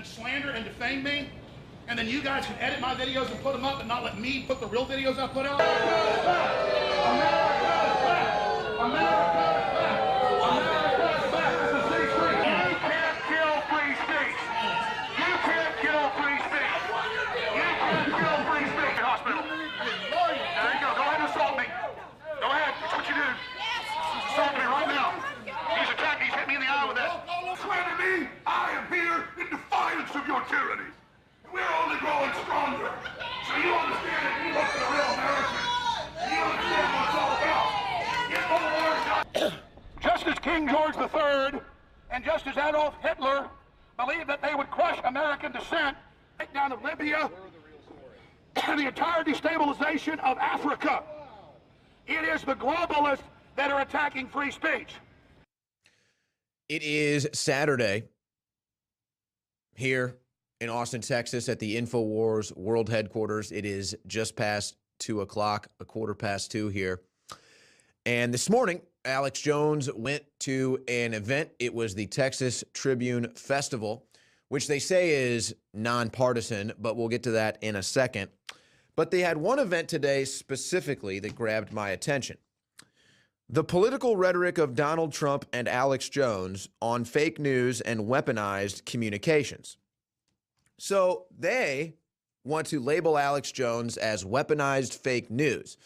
then slander and defame me, and then you guys can edit my videos and put them up and not let me put the real videos I put out? America is back! America is back! America is back! America is back! This is free speech! You can't kill free speech! You can't kill free speech! You can't kill free speech! Hospital. There you go. Go ahead and assault me. Go ahead. That's what you do. Assault me right now. He's attacking. He's hit me in the eye with that. Swear to me, I am here in defiance of your tyranny. We're only growing stronger. So you understand that you look at a real American. You understand what it's all about. Get over. Just as King George III and just as Adolf Hitler believed that they would crush American descent, take down of Libya, and the entire destabilization of Africa. It is the globalists that are attacking free speech. It is Saturday here in Austin, Texas at the InfoWars World Headquarters. It is just past 2 o'clock, a quarter past 2 here. And this morning, Alex Jones went to an event. It was the Texas Tribune Festival, which they say is nonpartisan, but we'll get to that in a second. But they had one event today specifically that grabbed my attention. The political rhetoric of Donald Trump and Alex Jones on fake news and weaponized communications. So they want to label Alex Jones as weaponized fake news.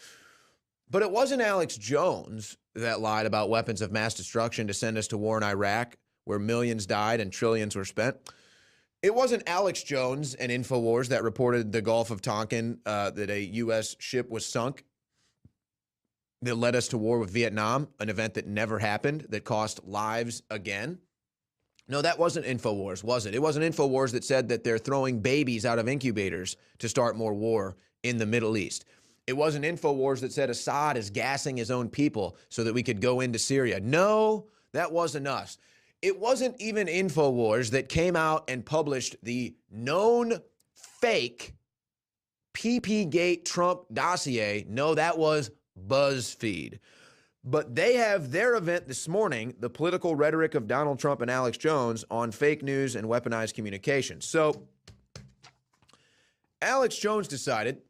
But it wasn't Alex Jones that lied about weapons of mass destruction to send us to war in Iraq, where millions died and trillions were spent. It wasn't Alex Jones and InfoWars that reported the Gulf of Tonkin, that a U.S. ship was sunk, that led us to war with Vietnam, an event that never happened, that cost lives again. No, that wasn't InfoWars, was it? It wasn't InfoWars that said that they're throwing babies out of incubators to start more war in the Middle East. It wasn't InfoWars that said Assad is gassing his own people so that we could go into Syria. No, that wasn't us. It wasn't even InfoWars that came out and published the known fake PP-Gate Trump dossier. No, that was BuzzFeed. But they have their event this morning, the political rhetoric of Donald Trump and Alex Jones on fake news and weaponized communications. So Alex Jones decided,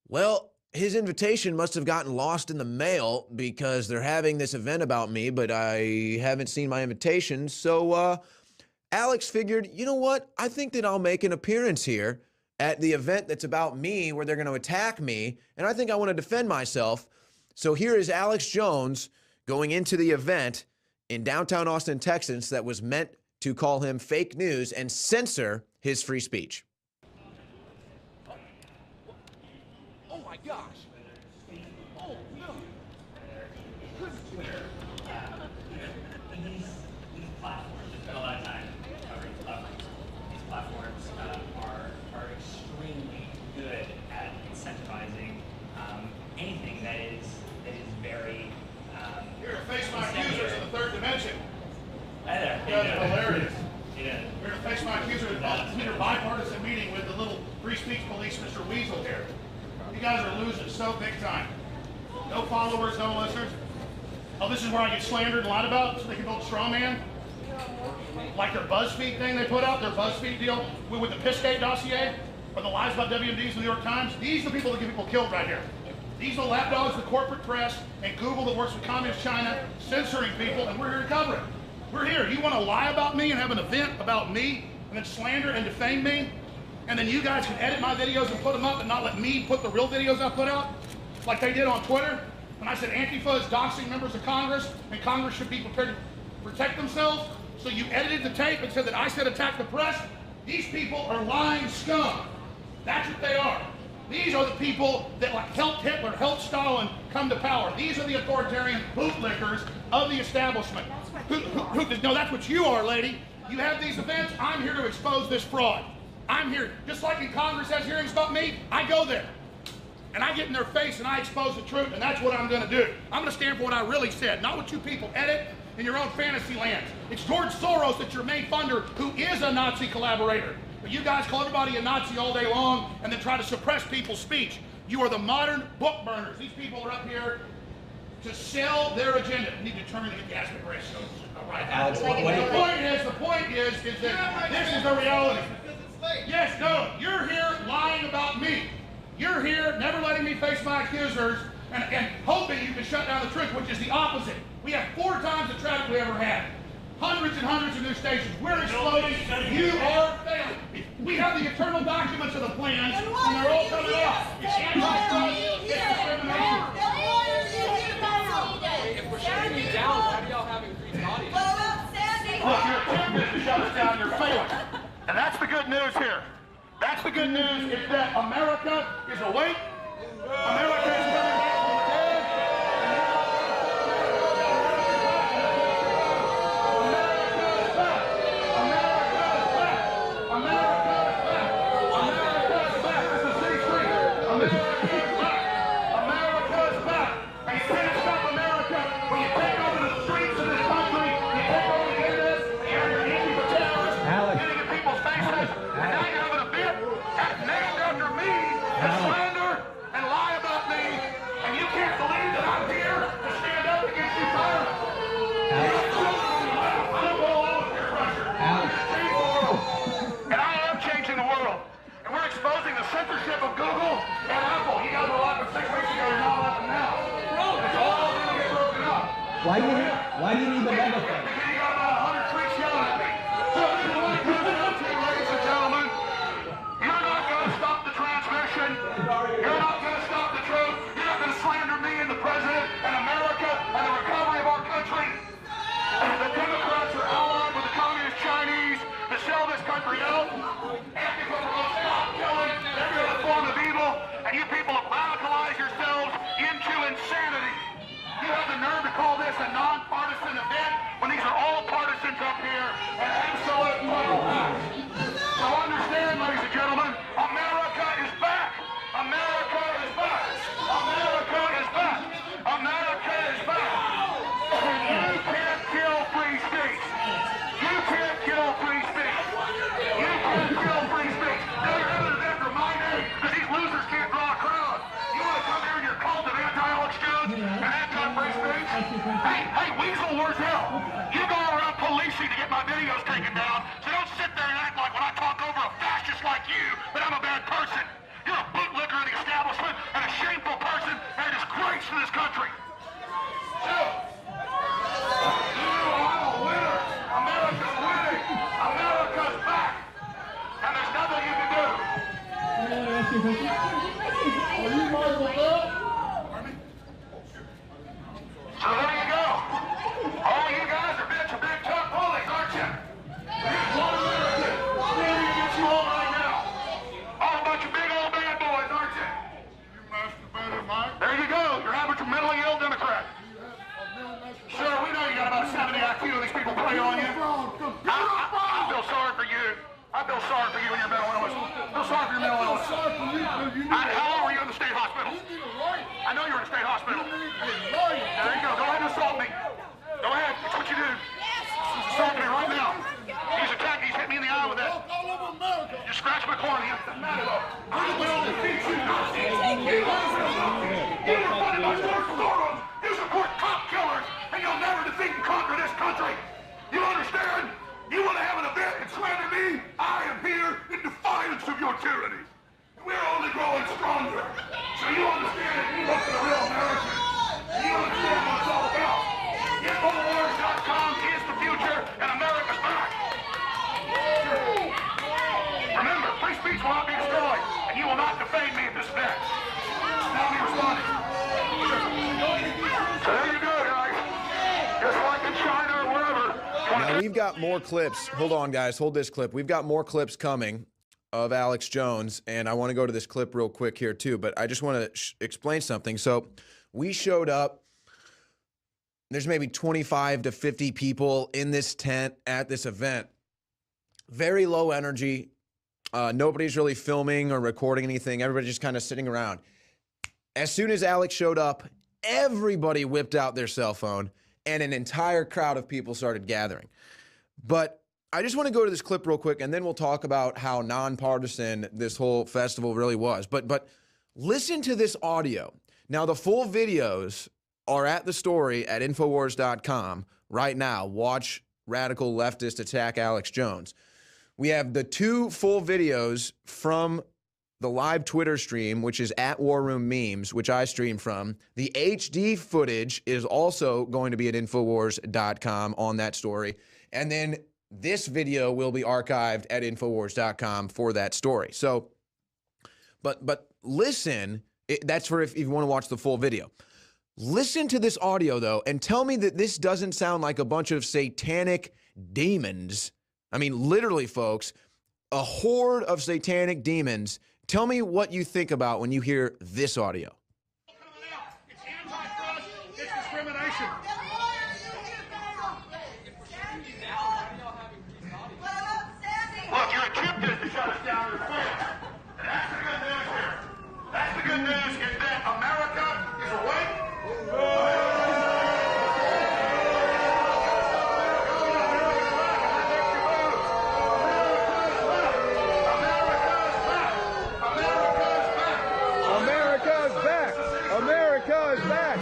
well, his invitation must have gotten lost in the mail because they're having this event about me, but I haven't seen my invitation. So Alex figured, you know what? I think that I'll make an appearance here at the event that's about me, where they're going to attack me, and I think I want to defend myself. So here is Alex Jones going into the event in downtown Austin, Texas, that was meant to call him fake news and censor his free speech. Oh my gosh. Oh no. These platforms, we spend a lot of time covering platforms. These platforms are extremely good at incentivizing anything that is very You're gonna face my accusers in the third dimension. Hi there. You guys are hilarious. Yeah. You're gonna face my accusers in your bipartisan meeting with the little free speech police, Mr. Weasel here. You guys are losing so big time. No followers, no listeners. Oh, this is where I get slandered and lied about, so they can build a straw man? Like their BuzzFeed thing they put out, their BuzzFeed deal with the Pissgate dossier, or the lies about WMDs in the New York Times. These are the people that get people killed right here. These are the lapdogs, the corporate press, and Google that works with Communist China, censoring people, and we're here to cover it. We're here. You want to lie about me and have an event about me, and then slander and defame me, and then you guys can edit my videos and put them up and not let me put the real videos I put out, like they did on Twitter, when I said Antifa is doxing members of Congress, and Congress should be prepared to protect themselves. So you edited the tape and said that I said attack the press. These people are lying scum. That's what they are. These are the people that like helped Hitler, helped Stalin come to power. These are the authoritarian bootlickers of the establishment. No, that's what you are, lady. You have these events. I'm here to expose this fraud. I'm here, just like in Congress has hearings about me, I go there. And I get in their face and I expose the truth, and that's what I'm gonna do. I'm gonna stand for what I really said, not what you people edit in your own fantasy lands. It's George Soros that's your main funder, who is a Nazi collaborator. But you guys call everybody a Nazi all day long and then try to suppress people's speech. You are the modern book burners. These people are up here to sell their agenda. We need to turn the aspect ratio right now. Alex, what The point is that this is the reality. Yes, no, you're here lying about me. You're here never letting me face my accusers and hoping you can shut down the truth, which is the opposite. We have 4 times the traffic we ever had. Hundreds and hundreds of new stations. We're exploding. You are failing. We have the internal documents of the plans, and they're all coming off. It's antitrust, it's discrimination. If we're shutting you down, why do y'all have increased audience? Look, your attempt is to shut us down. You're failing. And that's the good news here. That's the good news is that America is awake. America is coming back from the dead. America is back. America is back. America is back. America is back. This is City Street. America is back. America is back. And you can't stop America when you take over the streets of this country. You take over the internet. You have your anti-terrorists getting in people's faces. And now you have an event that's named after me to slander and lie about me. And you can't believe that I'm here to stand up against you tyrants. I'm all over peer pressure. I'm going to change the world. And I am changing the world. And we're exposing the censorship of Google and Apple. You guys were laughing 6 weeks ago. You're not laughing now. It's all going to get broken up. Why do you need the megaphone? Because you got about 100 freaks yelling at me. So this is what it comes down to, ladies and gentlemen. You're not going to stop the transmission. You're not going to stop the truth. You're not going to slander me and the president and America and the recovery of our country. The Democrats are allied with the communist Chinese to sell this country out. Antifa promotes stop killing every other form of evil, and you people have radicalized yourselves into insanity. You have the nerve to call this a nonpartisan event when these are all partisans up here and absolute total facts. So understand, ladies and gentlemen, America is back. America is back. America is back. America is back. And you can't kill free speech. You can't kill free speech. You can't kill free speech. Now you're having an event for my name because these losers can't draw a crowd. You want to come here in your cult of anti-Alex Jones and anti-free speech? Hey, Weasel, where's hell? You go around policing to get my videos taken down, so don't sit there and act like when I talk over a fascist like you that I'm a bad person. You're a bootlicker in the establishment and a shameful person and a disgrace to this country. So, I'm a winner. America's winning. America's back. And there's nothing you can do. So there you go. All you guys are big tough bullies, aren't you? Here's one American standing against you all right now. All a bunch of big old bad boys, aren't you? You masturbated, Mike. There you go. You're average mentally ill Democrat. Sure, we know you got about 70 IQ and these people prey on you. I feel sorry for you. I feel sorry for you and your mental illness. I feel sorry for your mental illness. How long were you in the state hospital? I know you're in the state hospital. There you go. Go ahead and assault me. Go ahead. That's what you do. Assault me right now. He's attacking. He's hit me in the eye with that. You scratch my cornea. I will defeat you, Nazis. You were funded by George Soros. You support cop killers, and you'll never defeat and conquer this country. You understand? You want to have an event and slander me? I am here in defiance of your tyranny. We're only growing stronger. So you understand that you look at a real American, and you understand what it's all about. Infowars.com is the future, and America's back. Remember, free speech will not be destroyed, and you will not defame me at this event. Now be responding. So there you go, guys. Just like in China or wherever. Now we've got more clips. Hold on, guys. Hold this clip. We've got more clips coming of Alex Jones, and I want to go to this clip real quick here too, but I just want to explain something. So we showed up. There's maybe 25 to 50 people in this tent at this event. Very low energy. Nobody's really filming or recording anything. Everybody's just kind of sitting around. As soon as Alex showed up, everybody whipped out their cell phone and an entire crowd of people started gathering. But I just want to go to this clip real quick, and then we'll talk about how nonpartisan this whole festival really was. But listen to this audio. Now, the full videos are at the story at Infowars.com right now. Watch radical leftist attack Alex Jones. We have the 2 full videos from the live Twitter stream, which is at War Room Memes, which I stream from. The HD footage is also going to be at Infowars.com on that story. And then this video will be archived at Infowars.com for that story. So, but listen, that's for if you want to watch the full video. Listen to this audio, though, and tell me that this doesn't sound like a bunch of satanic demons. I mean, literally, folks, a horde of satanic demons. Tell me what you think about when you hear this audio. It's anti-trust. It's discrimination. Look, you're attempting to shut us down in the face. And that's the good news here. That's the good news is that America is awake.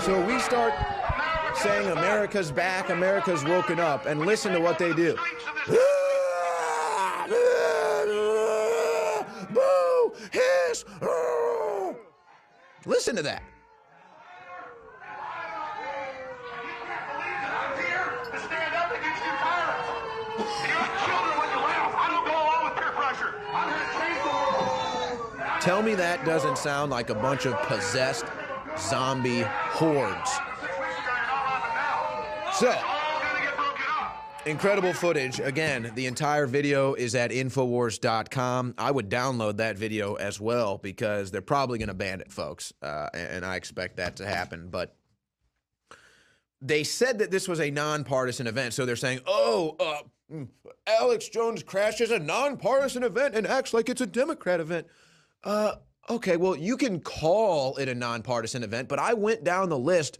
So we start saying America's back, America's woken up, and listen to what they do. Boo! Hiss! Listen to that. I'm here to stand up against you tyrants. You're like children when you laugh. I don't go along with peer pressure. I'm here to change the world. Tell me that doesn't sound like a bunch of possessed zombie hordes. So, incredible footage. Again, the entire video is at Infowars.com. I would download that video as well because they're probably going to ban it, folks. And I expect that to happen. But they said that this was a nonpartisan event. So they're saying, Alex Jones crashes a nonpartisan event and acts like it's a Democrat event. Okay, well, you can call it a nonpartisan event, but I went down the list.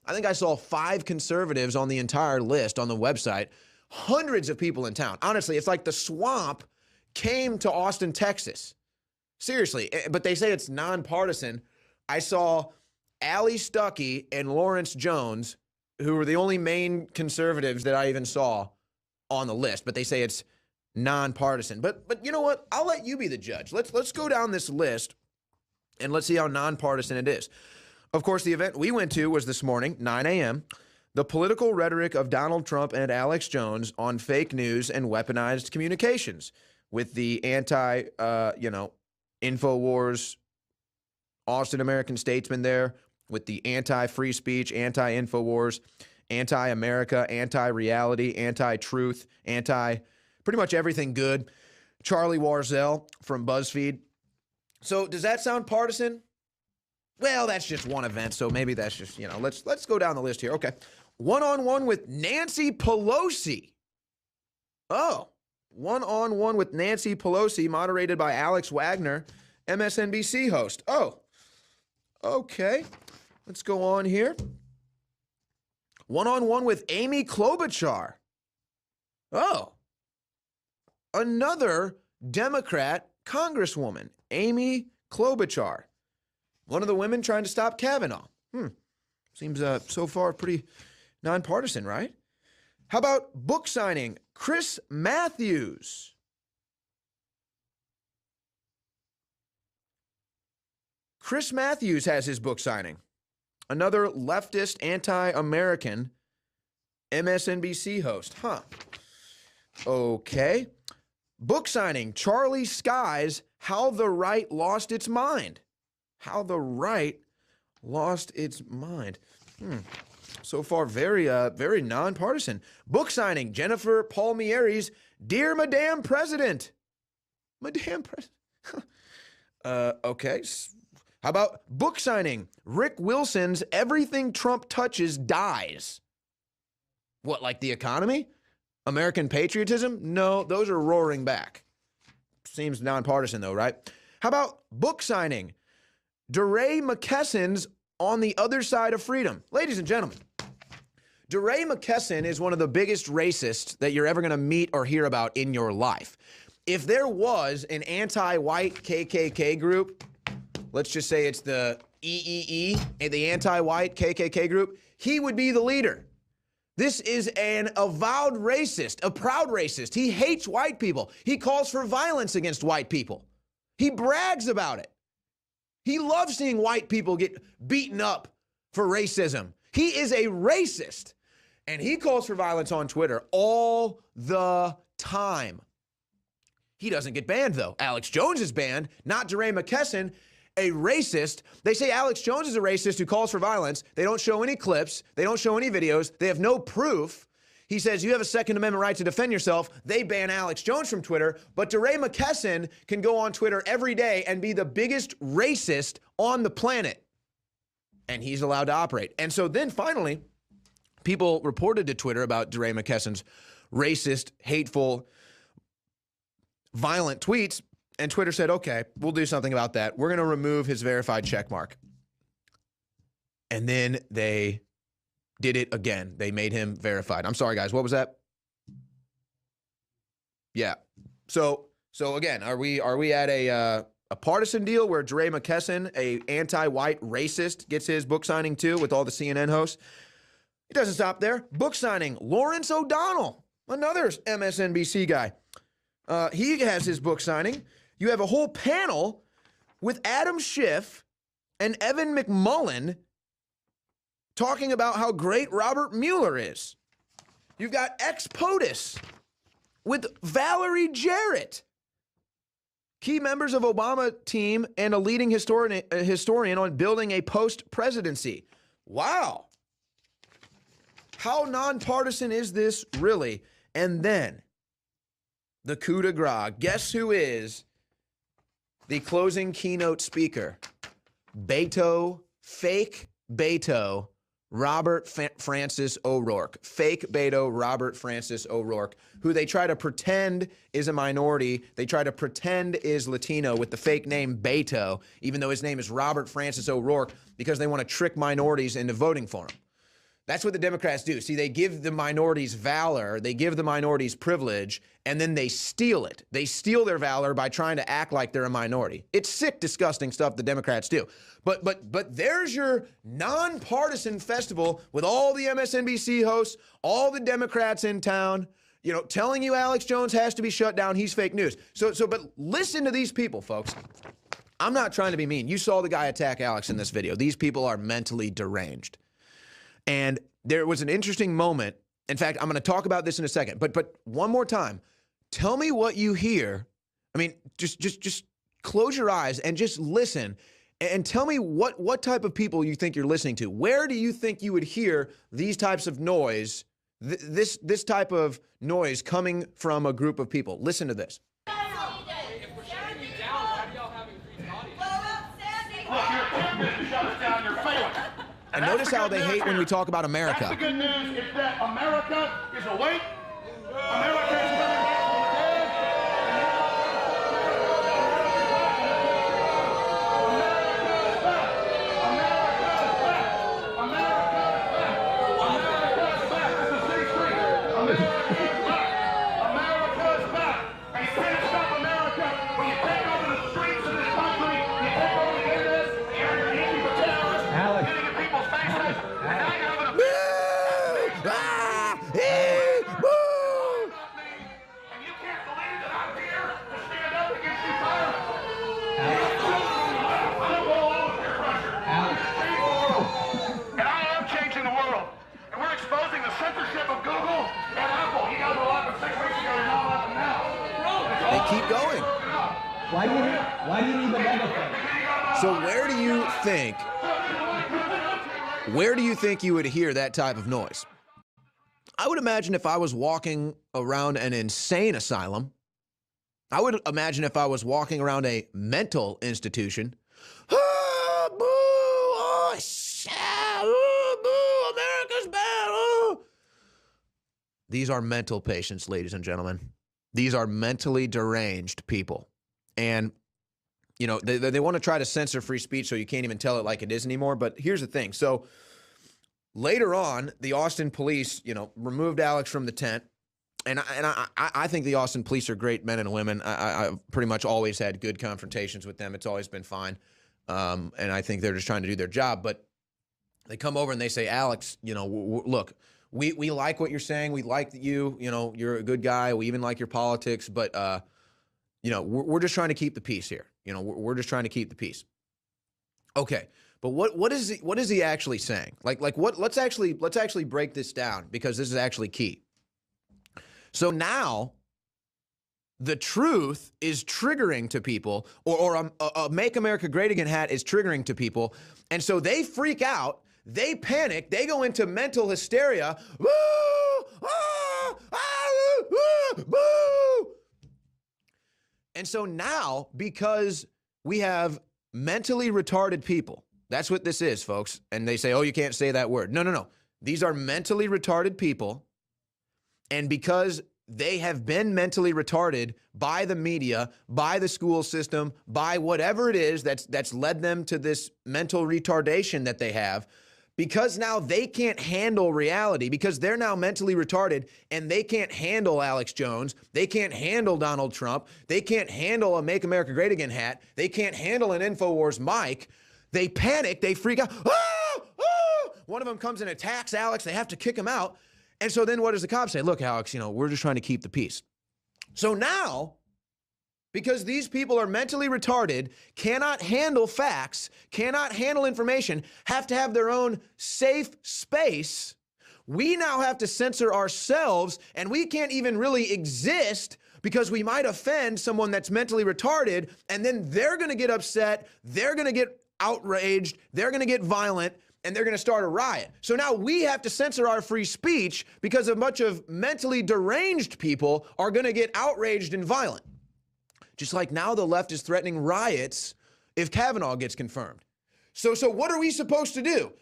I think I saw 5 conservatives on the entire list on the website, hundreds of people in town. Honestly, it's like the swamp came to Austin, Texas. Seriously, but they say it's nonpartisan. I saw Allie Stuckey and Lawrence Jones, who were the only main conservatives that I even saw on the list, but they say it's nonpartisan. But you know what? I'll let you be the judge. Let's go down this list and let's see how nonpartisan it is. Of course, the event we went to was this morning, 9 a.m. The political rhetoric of Donald Trump and Alex Jones on fake news and weaponized communications with the InfoWars Austin American statesman there, with the anti-free speech, anti-InfoWars, anti-America, anti-reality, anti-truth, pretty much everything good. Charlie Warzel from BuzzFeed. So does that sound partisan? Well, that's just one event, so maybe that's just, let's go down the list here. Okay. One-on-one with Nancy Pelosi. Oh, one-on-one with Nancy Pelosi, moderated by Alex Wagner, MSNBC host. Oh, okay. Let's go on here. One-on-one with Amy Klobuchar. Oh, another Democrat congresswoman, Amy Klobuchar. One of the women trying to stop Kavanaugh. Seems so far pretty nonpartisan, right? How about book signing? Chris Matthews. Chris Matthews has his book signing. Another leftist, anti-American MSNBC host. Okay. Book signing. Charlie Sky's How the Right Lost Its Mind. How the Right Lost Its Mind. So far, very nonpartisan. Book signing. Jennifer Palmieri's Dear Madame President. Madame President. Okay. How about book signing? Rick Wilson's Everything Trump Touches Dies. What, like the economy? American patriotism? No, those are roaring back. Seems nonpartisan though, right? How about book signing? DeRay McKesson's On the Other Side of Freedom. Ladies and gentlemen, DeRay McKesson is one of the biggest racists that you're ever going to meet or hear about in your life. If there was an anti-white KKK group, let's just say it's the EEE, the anti-white KKK group, he would be the leader. This is an avowed racist, a proud racist. He hates white people. He calls for violence against white people. He brags about it. He loves seeing white people get beaten up for racism. He is a racist, and he calls for violence on Twitter all the time. He doesn't get banned, though. Alex Jones is banned, not DeRay McKesson, a racist. They say Alex Jones is a racist who calls for violence. They don't show any clips. They don't show any videos. They have no proof. He says you have a Second Amendment right to defend yourself. They ban Alex Jones from Twitter, but DeRay McKesson can go on Twitter every day and be the biggest racist on the planet. And he's allowed to operate. And so then finally, people reported to Twitter about DeRay McKesson's racist, hateful, violent tweets. And Twitter said, okay, we'll do something about that. We're going to remove his verified checkmark. And then they did it again. They made him verified. I'm sorry, guys. What was that? Yeah. So again, are we at a partisan deal where DeRay McKesson, a anti-white racist, gets his book signing too with all the CNN hosts? It doesn't stop there. Book signing. Lawrence O'Donnell, another MSNBC guy. He has his book signing. You have a whole panel with Adam Schiff and Evan McMullen talking about how great Robert Mueller is. You've got ex-POTUS with Valerie Jarrett, key members of Obama team and a leading historian on building a post-presidency. Wow. How nonpartisan is this really? And then the coup de grace. Guess who is the closing keynote speaker? Fake Beto Robert Francis O'Rourke. Fake Beto Robert Francis O'Rourke, who they try to pretend is a minority. They try to pretend is Latino with the fake name Beto, even though his name is Robert Francis O'Rourke, because they want to trick minorities into voting for him. That's what the Democrats do. See, they give the minorities valor, they give the minorities privilege, and then they steal it. They steal their valor by trying to act like they're a minority. It's sick, disgusting stuff the Democrats do. But there's your nonpartisan festival with all the MSNBC hosts, all the Democrats in town, you know, telling you Alex Jones has to be shut down. He's fake news. But listen to these people, folks. I'm not trying to be mean. You saw the guy attack Alex in this video. These people are mentally deranged. And there was an interesting moment. In fact, I'm going to talk about this in a second. But one more time, tell me what you hear. I mean, just close your eyes and just listen, and tell me what type of people you think you're listening to. Where do you think you would hear these types of noise, this type of noise coming from a group of people? Listen to this. If we're shutting you down, why do y'all have increased audience? Look, your attempt to shut us down, you're failing. And notice how they hate when we talk about America. That's the good news, is that America is awake. America is coming back from the dead. America is back. America is back. America is back. America is back. This is City Street. America is back. America is back. And you can't stop America when you take over the streets of this country, you take over the internet, you're anti-terrorists, Alex. getting in people's faces, and now you're having a and you can't believe that I'm here to stand up against you violence. I don't go along with peer pressure. And I am changing the world. And we're exposing the censorship of Google and Apple. You guys were laughing 6 weeks ago, you're not laughing now. They keep going. Why do you need the megaphone? So where do you think you would hear that type of noise? I would imagine if I was walking around an insane asylum, I would imagine if I was walking around a mental institution. Ah, boo, oh, shit, oh, boo, America's bad. Oh. These are mental patients, ladies and gentlemen. These are mentally deranged people. And, you know, they want to try to censor free speech so you can't even tell it like it is anymore. But here's the thing. So later on, the Austin police, you know, removed Alex from the tent. And I think the Austin police are great men and women. I've pretty much always had good confrontations with them. It's always been fine. and I think they're just trying to do their job. But they come over and they say, Alex, you know, look, we like what you're saying. We like that you know, you're a good guy. We even like your politics. But, you know, we're just trying to keep the peace here. You know, we're just trying to keep the peace. Okay. But what is he actually saying? Like what? Let's actually break this down, because this is actually key. So now the truth is triggering to people, or a Make America Great Again hat is triggering to people. And so they freak out, they panic, they go into mental hysteria. Woo! Ah! Ah! Woo! Boo! And so now, because we have mentally retarded people, that's what this is, folks. And they say, oh, you can't say that word. No. These are mentally retarded people. And because they have been mentally retarded by the media, by the school system, by whatever it is that's led them to this mental retardation that they have, because now they can't handle reality, because they're now mentally retarded and they can't handle Alex Jones, they can't handle Donald Trump, they can't handle a Make America Great Again hat, they can't handle an InfoWars mic. They panic, they freak out. Ah! Ah! One of them comes and attacks Alex, they have to kick him out. And so then what does the cop say? Look, Alex, you know, we're just trying to keep the peace. So now, because these people are mentally retarded, cannot handle facts, cannot handle information, have to have their own safe space, we now have to censor ourselves, and we can't even really exist because we might offend someone that's mentally retarded, and then they're going to get upset, they're going to get outraged, they're going to get violent, and they're going to start a riot. So now we have to censor our free speech because a bunch of mentally deranged people are going to get outraged and violent. Just like now the left is threatening riots if Kavanaugh gets confirmed. So what are we supposed to do?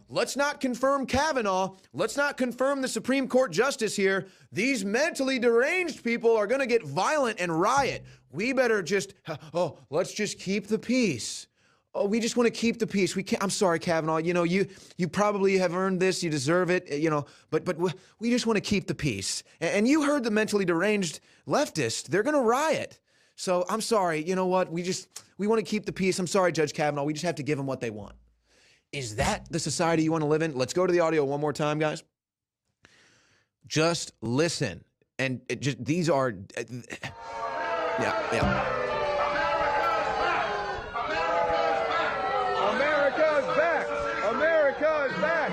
Let's not confirm Kavanaugh. Let's not confirm the Supreme Court justice here. These mentally deranged people are going to get violent and riot. We better just, let's just keep the peace. Oh, we just want to keep the peace. We can't. I'm sorry, Kavanaugh. You know, you probably have earned this. You deserve it. You know, but we just want to keep the peace. And you heard the mentally deranged leftists. They're going to riot. So I'm sorry. You know what? We want to keep the peace. I'm sorry, Judge Kavanaugh. We just have to give them what they want. Is that the society you want to live in? Let's go to the audio one more time, guys. Just listen. And these are, yeah. America's back! America's back!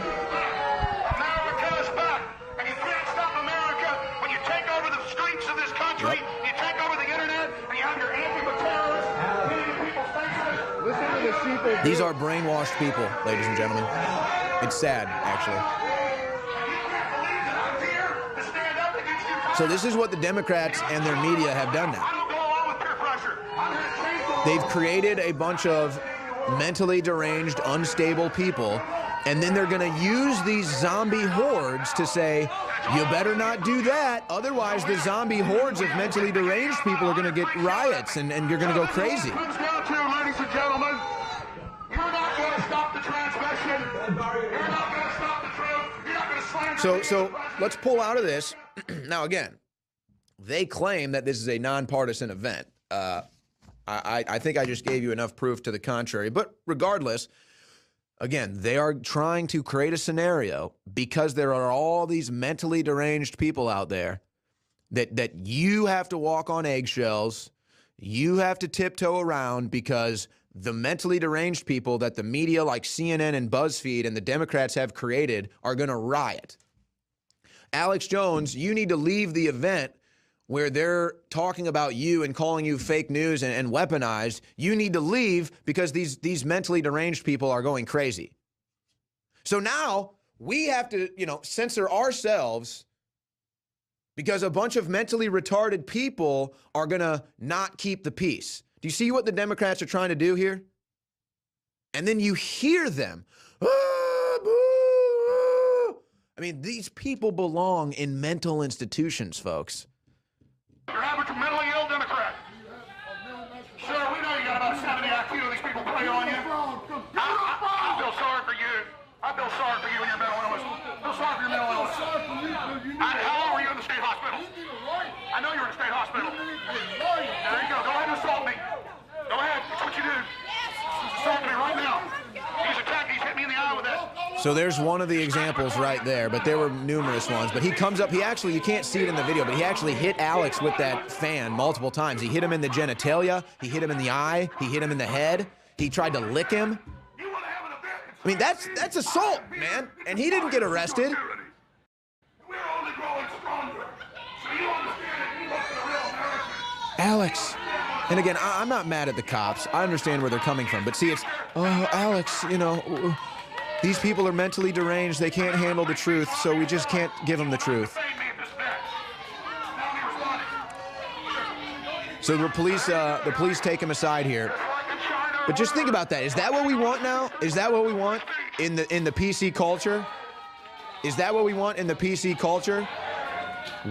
America's back! And you can't stop America when you take over the streets of this country, you take over the internet, and you have your anti-terrorists hitting people's faces. Listen to the sheeple. These are brainwashed people, ladies and gentlemen. It's sad, actually. So this is what the Democrats and their media have done now. They've created a bunch of mentally deranged, unstable people, and then they're going to use these zombie hordes to say, you better not do that, otherwise the zombie hordes of mentally deranged people are going to get riots, and you're going to go crazy. Comes down to, ladies and gentlemen, you're not going to stop the transmission. You're not going to stop the truth. You're not going to slander. So let's pull out of this. Now, again, they claim that this is a nonpartisan event. I think I just gave you enough proof to the contrary. But regardless, again, they are trying to create a scenario because there are all these mentally deranged people out there that you have to walk on eggshells, you have to tiptoe around, because the mentally deranged people that the media like CNN and BuzzFeed and the Democrats have created are going to riot. Alex Jones, you need to leave the event where they're talking about you and calling you fake news and weaponized. You need to leave because these mentally deranged people are going crazy. So now we have to, censor ourselves because a bunch of mentally retarded people are going to not keep the peace. Do you see what the Democrats are trying to do here? And then you hear them. I mean, these people belong in mental institutions, folks. You're average mentally ill Democrat. Sure, we know you got about 70 IQ. These people play on you. I feel sorry for you. I feel sorry for you and your mental illness. I feel sorry for your mental illness. How long were you in the state hospital? I know you were in the state hospital. There you go. Go ahead and assault me. Go ahead. That's what you do. So there's one of the examples right there, but there were numerous ones. But he comes up, he actually, you can't see it in the video, but he actually hit Alex with that fan multiple times. He hit him in the genitalia, he hit him in the eye, he hit him in the head, he tried to lick him. I mean, that's assault, man, and he didn't get arrested. We're only growing stronger. So you understand that you look at a real American. Alex. And again, I'm not mad at the cops. I understand where they're coming from. But see, it's, oh, Alex, you know, these people are mentally deranged. They can't handle the truth, so we just can't give them the truth. So the police take him aside here. But just think about that. Is that what we want now? Is that what we want in the PC culture? Is that what we want in the PC culture?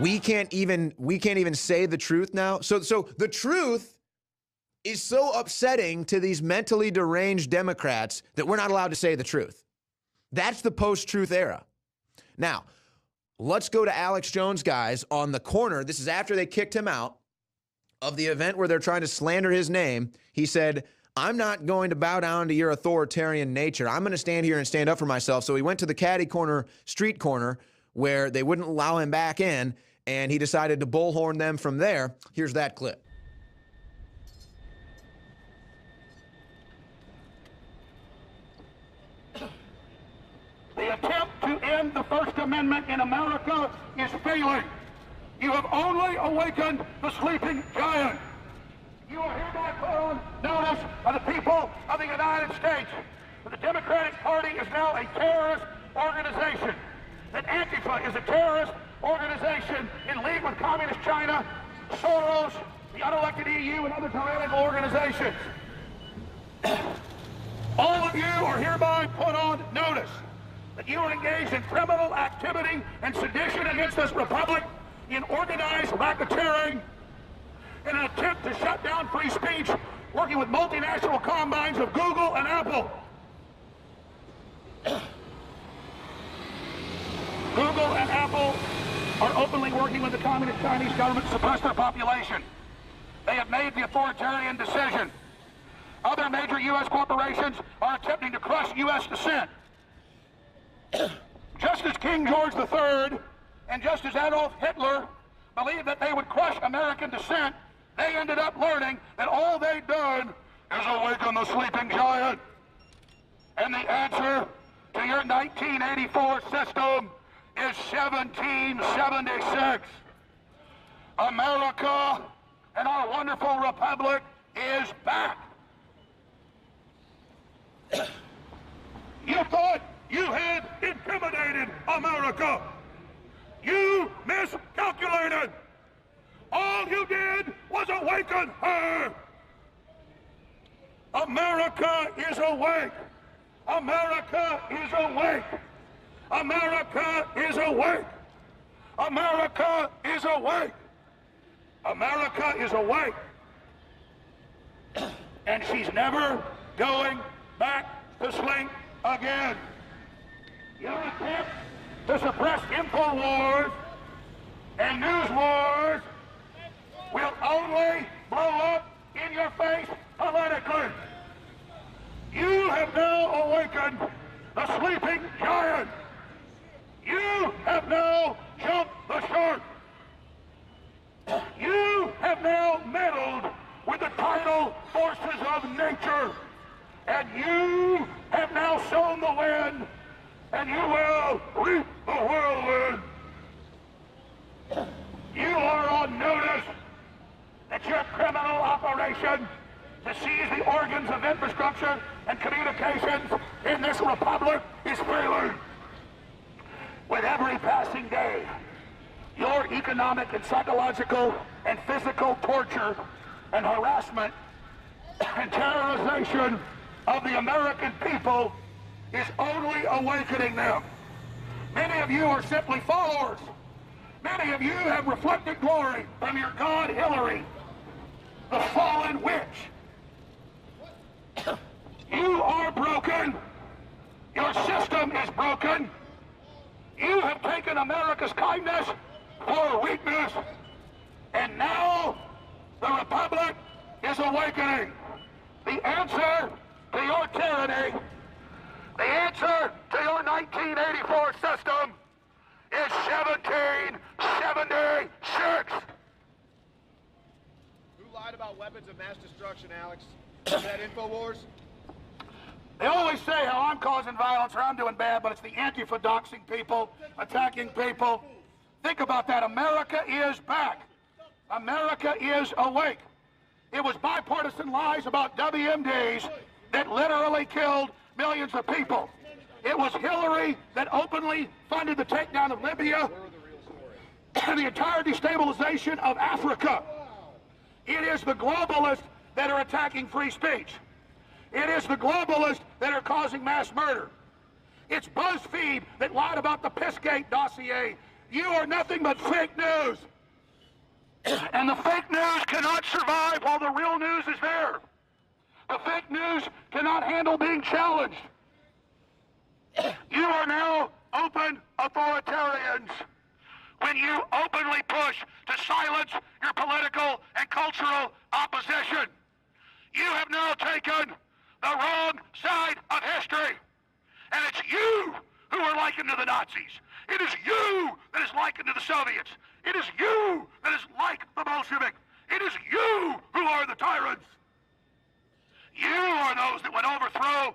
We can't even say the truth now. So the truth is so upsetting to these mentally deranged Democrats that we're not allowed to say the truth. That's the post-truth era. Now, let's go to Alex Jones, guys, on the corner. This is after they kicked him out of the event where they're trying to slander his name. He said, I'm not going to bow down to your authoritarian nature. I'm going to stand here and stand up for myself. So he went to the caddy corner, street corner, where they wouldn't allow him back in, and he decided to bullhorn them from there. Here's that clip. The attempt to end the First Amendment in America is failing. You have only awakened the sleeping giant. You are hereby put on notice of the people of the United States that the Democratic Party is now a terrorist organization, that Antifa is a terrorist organization in league with Communist China, Soros, the unelected EU, and other tyrannical organizations. All of you are hereby put on notice that you are engaged in criminal activity and sedition against this republic, in organized racketeering, in an attempt to shut down free speech, working with multinational combines of Google and Apple. Google and Apple are openly working with the Communist Chinese government to suppress their population. They have made the authoritarian decision. Other major U.S. corporations are attempting to crush U.S. dissent. Just as King George III and just as Adolf Hitler believed that they would crush American dissent, they ended up learning that all they'd done is awaken the sleeping giant. And the answer to your 1984 system is 1776. America and our wonderful republic is back. You thought you had intimidated America. You miscalculated. All you did was awaken her. America is awake. America is awake. America is awake. America is awake. America is awake. And she's never going back to sleep again. Your attempt to suppress info wars and news wars will only blow up in your face politically. You have now awakened the sleeping giant. You have now jumped the shark. You have now meddled with the tidal forces of nature. And you have now sown the wind, and you will reap the whirlwind. You are on notice that your criminal operation to seize the organs of infrastructure and communications in this republic is failing. With every passing day, your economic and psychological and physical torture and harassment and terrorization of the American people is only awakening them. Many of you are simply followers. Many of you have reflected glory from your god Hillary, the fallen witch. You are broken. Your system is broken. You have taken America's kindness for weakness. And now the Republic is awakening. The answer to your tyranny, The answer to your 1984 system is 1776. Who lied about weapons of mass destruction, Alex? Is that InfoWars? They always say how I'm causing violence or I'm doing bad, but it's the Antifa doxing people, attacking people. Think about that. America is back. America is awake. It was bipartisan lies about WMDs that literally killed millions of people. It was Hillary that openly funded the takedown of Libya and the entire destabilization of Africa. It is the globalists that are attacking free speech. It is the globalists that are causing mass murder. It's BuzzFeed that lied about the Pissgate dossier. You are nothing but fake news. And the fake news cannot survive while the real news is there. The fake news cannot handle being challenged. You are now open authoritarians when you openly push to silence your political and cultural opposition. You have now taken the wrong side of history. And it's you who are likened to the Nazis. It is you that is likened to the Soviets. It is you that is like the Bolshevik. It is you who are the tyrants. You are those that would overthrow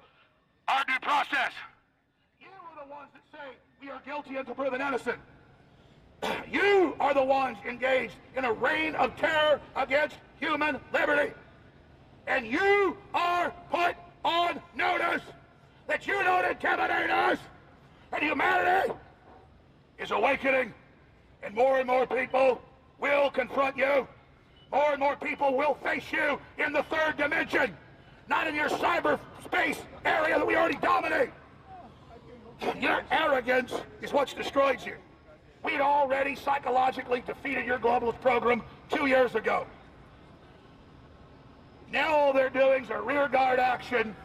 our due process. You are the ones that say we are guilty until proven innocent. You are the ones engaged in a reign of terror against human liberty. And you are put on notice that you don't intimidate us. And humanity is awakening. And more people will confront you. More and more people will face you in the third dimension, not in your cyberspace area that we already dominate. Your arrogance is what's destroyed you. We'd already psychologically defeated your globalist program 2 years ago. Now all they're doing is a rearguard action,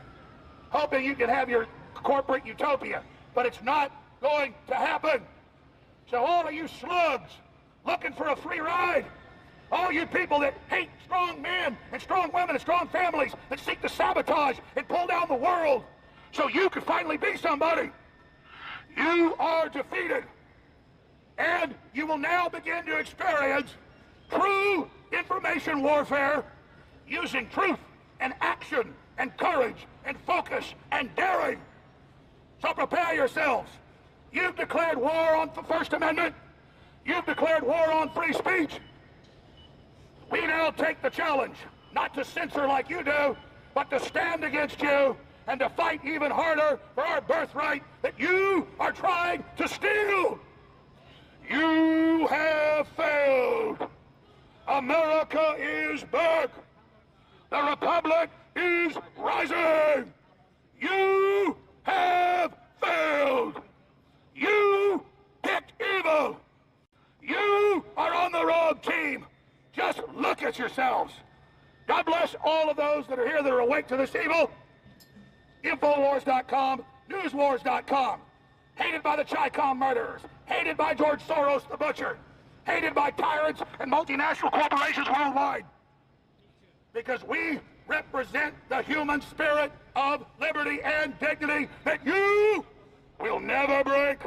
hoping you can have your corporate utopia. But it's not going to happen. So all of you slugs looking for a free ride, all you people that hate strong men and strong women and strong families that seek to sabotage and pull down the world so you can finally be somebody, you are defeated. And you will now begin to experience true information warfare using truth and action and courage and focus and daring. So prepare yourselves. You've declared war on the First Amendment. You've declared war on free speech. We now take the challenge, not to censor like you do, but to stand against you and to fight even harder for our birthright that you are trying to steal. You have failed. America is back. The Republic is rising. You have failed. You picked evil. You are on the wrong team. Just look at yourselves. God bless all of those that are here that are awake to this evil. Infowars.com, newswars.com. Hated by the Chi-Com murderers. Hated by George Soros the butcher. Hated by tyrants and multinational corporations worldwide. Because we represent the human spirit of liberty and dignity that you will never break.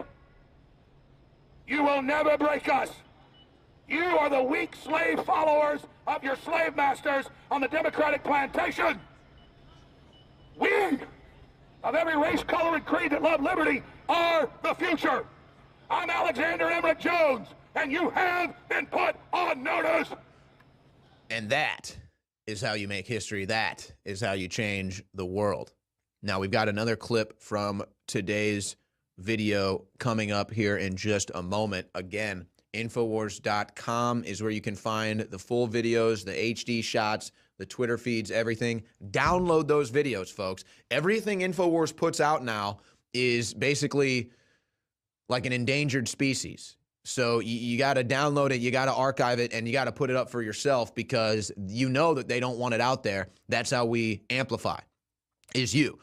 You will never break us. You are the weak slave followers of your slave masters on the Democratic plantation. We, of every race, color, and creed that love liberty, are the future. I'm Alexander Emmerich Jones, and you have been put on notice. And that is how you make history. That is how you change the world. Now, we've got another clip from today's video coming up here in just a moment. Again, Infowars.com is where you can find the full videos, the HD shots, the Twitter feeds, everything. Download those videos, folks. Everything Infowars puts out now is basically like an endangered species. So you got to download it, you got to archive it, and you got to put it up for yourself because you know that they don't want it out there. That's how we amplify, is you.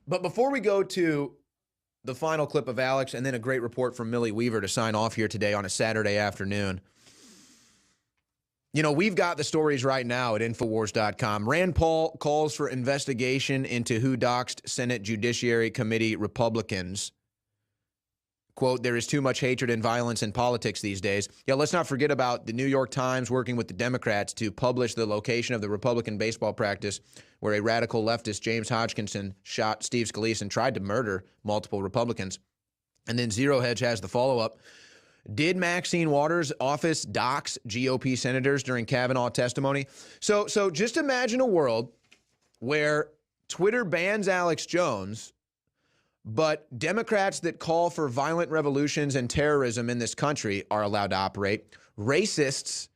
But before we go to the final clip of Alex and then a great report from Millie Weaver to sign off here today on a Saturday afternoon, You know, we've got the stories right now at Infowars.com. Rand Paul calls for investigation into who doxed Senate Judiciary Committee Republicans. Quote, there is too much hatred and violence in politics these days. Yeah, let's not forget about the New York Times working with the Democrats to publish the location of the Republican baseball practice where a radical leftist, James Hodgkinson, shot Steve Scalise and tried to murder multiple Republicans. And then Zero Hedge has the follow-up. Did Maxine Waters' office dox GOP senators during Kavanaugh testimony? So just imagine a world where Twitter bans Alex Jones, but Democrats that call for violent revolutions and terrorism in this country are allowed to operate. Racists,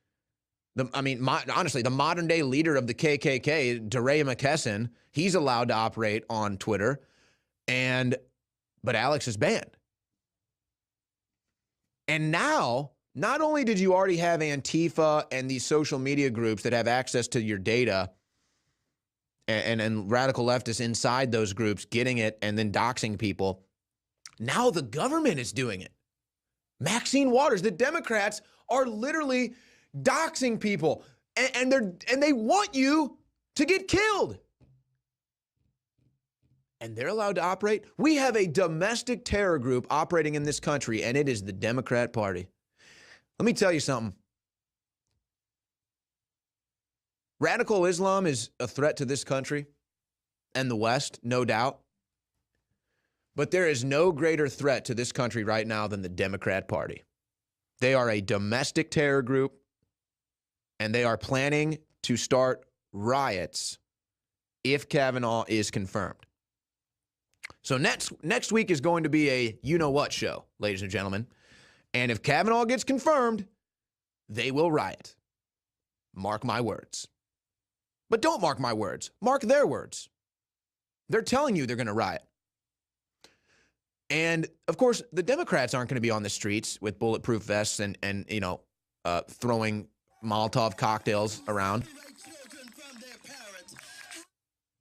honestly, the modern day leader of the KKK, DeRay McKesson, he's allowed to operate on Twitter, but Alex is banned. And now, not only did you already have Antifa and these social media groups that have access to your data and radical leftists inside those groups getting it and then doxing people, now the government is doing it. Maxine Waters, the Democrats are literally doxing people, and they want you to get killed. And they're allowed to operate. We have a domestic terror group operating in this country, and it is the Democrat Party. Let me tell you something. Radical Islam is a threat to this country and the West, no doubt. But there is no greater threat to this country right now than the Democrat Party. They are a domestic terror group, and they are planning to start riots if Kavanaugh is confirmed. So next week is going to be a you-know-what show, ladies and gentlemen. And if Kavanaugh gets confirmed, they will riot. Mark my words. But don't mark my words. Mark their words. They're telling you they're going to riot. And, of course, the Democrats aren't going to be on the streets with bulletproof vests and throwing Molotov cocktails around.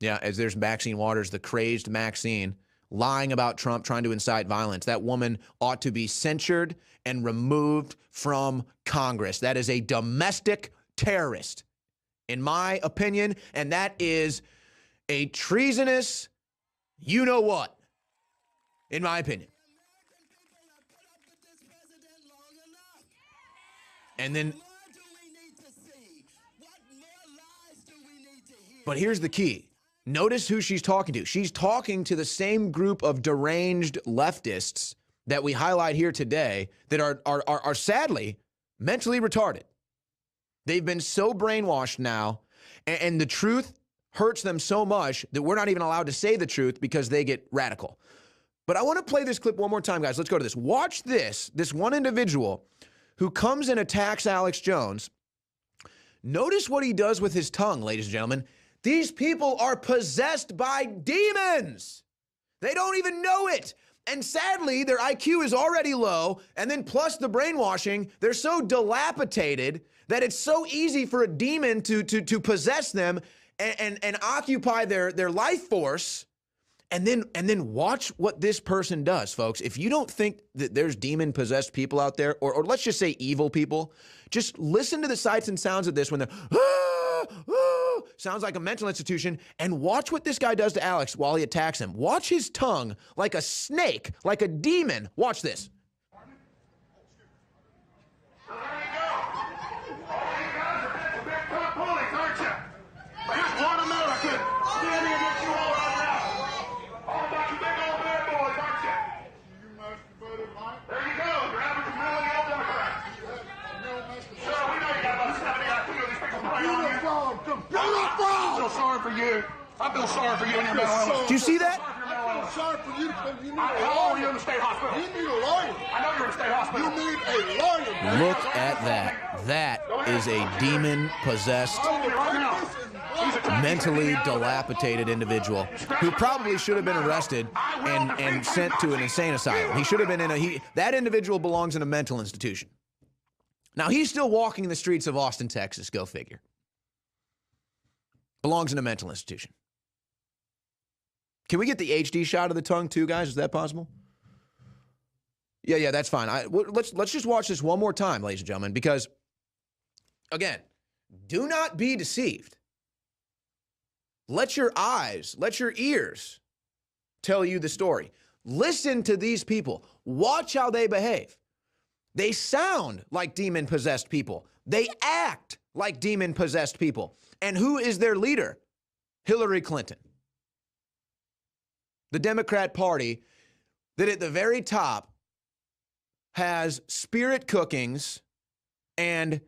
Yeah, as there's Maxine Waters, the crazed Maxine, lying about Trump, trying to incite violence. That woman ought to be censured and removed from Congress. That is a domestic terrorist, in my opinion, and that is a treasonous you-know-what, in my opinion. And then, but here's the key. Notice who she's talking to. She's talking to the same group of deranged leftists that we highlight here today that are sadly mentally retarded. They've been so brainwashed now, and the truth hurts them so much that we're not even allowed to say the truth because they get radical. But I want to play this clip one more time, guys. Let's go to this. Watch this one individual who comes and attacks Alex Jones. Notice what he does with his tongue, ladies and gentlemen. These people are possessed by demons. They don't even know it. And sadly, their IQ is already low. And then plus the brainwashing, they're so dilapidated that it's so easy for a demon to possess them and occupy their life force. And then watch what this person does, folks. If you don't think that there's demon-possessed people out there, or let's just say evil people, just listen to the sights and sounds of this when they're, sounds like a mental institution, and watch what this guy does to Alex while he attacks him. Watch his tongue like a snake, like a demon. Watch this. So there you go. All you guys are big top bullies, aren't you? Here's one American standing against you all right now. All about you big old bad boys, aren't you? You masturbated, Mike? There you go. Your average million old Democrat. So we know you got about 70 IQ of these people playing on you. I feel sorry for you. I feel sorry for you and your mental illness. Do you see that? I feel sorry for you because you need a How old are you in lawyer. the state hospital? You need a lawyer. I know you're in the state hospital. You need a lawyer, man. Look at that. That is a demon-possessed, Right now. He's attacking mentally you. dilapidated individual who probably should have been arrested and sent to an insane asylum. He should have been that individual belongs in a mental institution. Now, he's still walking the streets of Austin, Texas, go figure. Belongs in a mental institution. Can we get the HD shot of the tongue too, guys? Is that possible? Yeah, that's fine. Let's just watch this one more time, ladies and gentlemen, because, again, Do not be deceived. Let your eyes, let your ears tell you the story. Listen to these people. Watch how they behave. They sound like demon-possessed people. They act like demon-possessed people. And who is their leader? Hillary Clinton. The Democrat Party that at the very top has spirit cookings and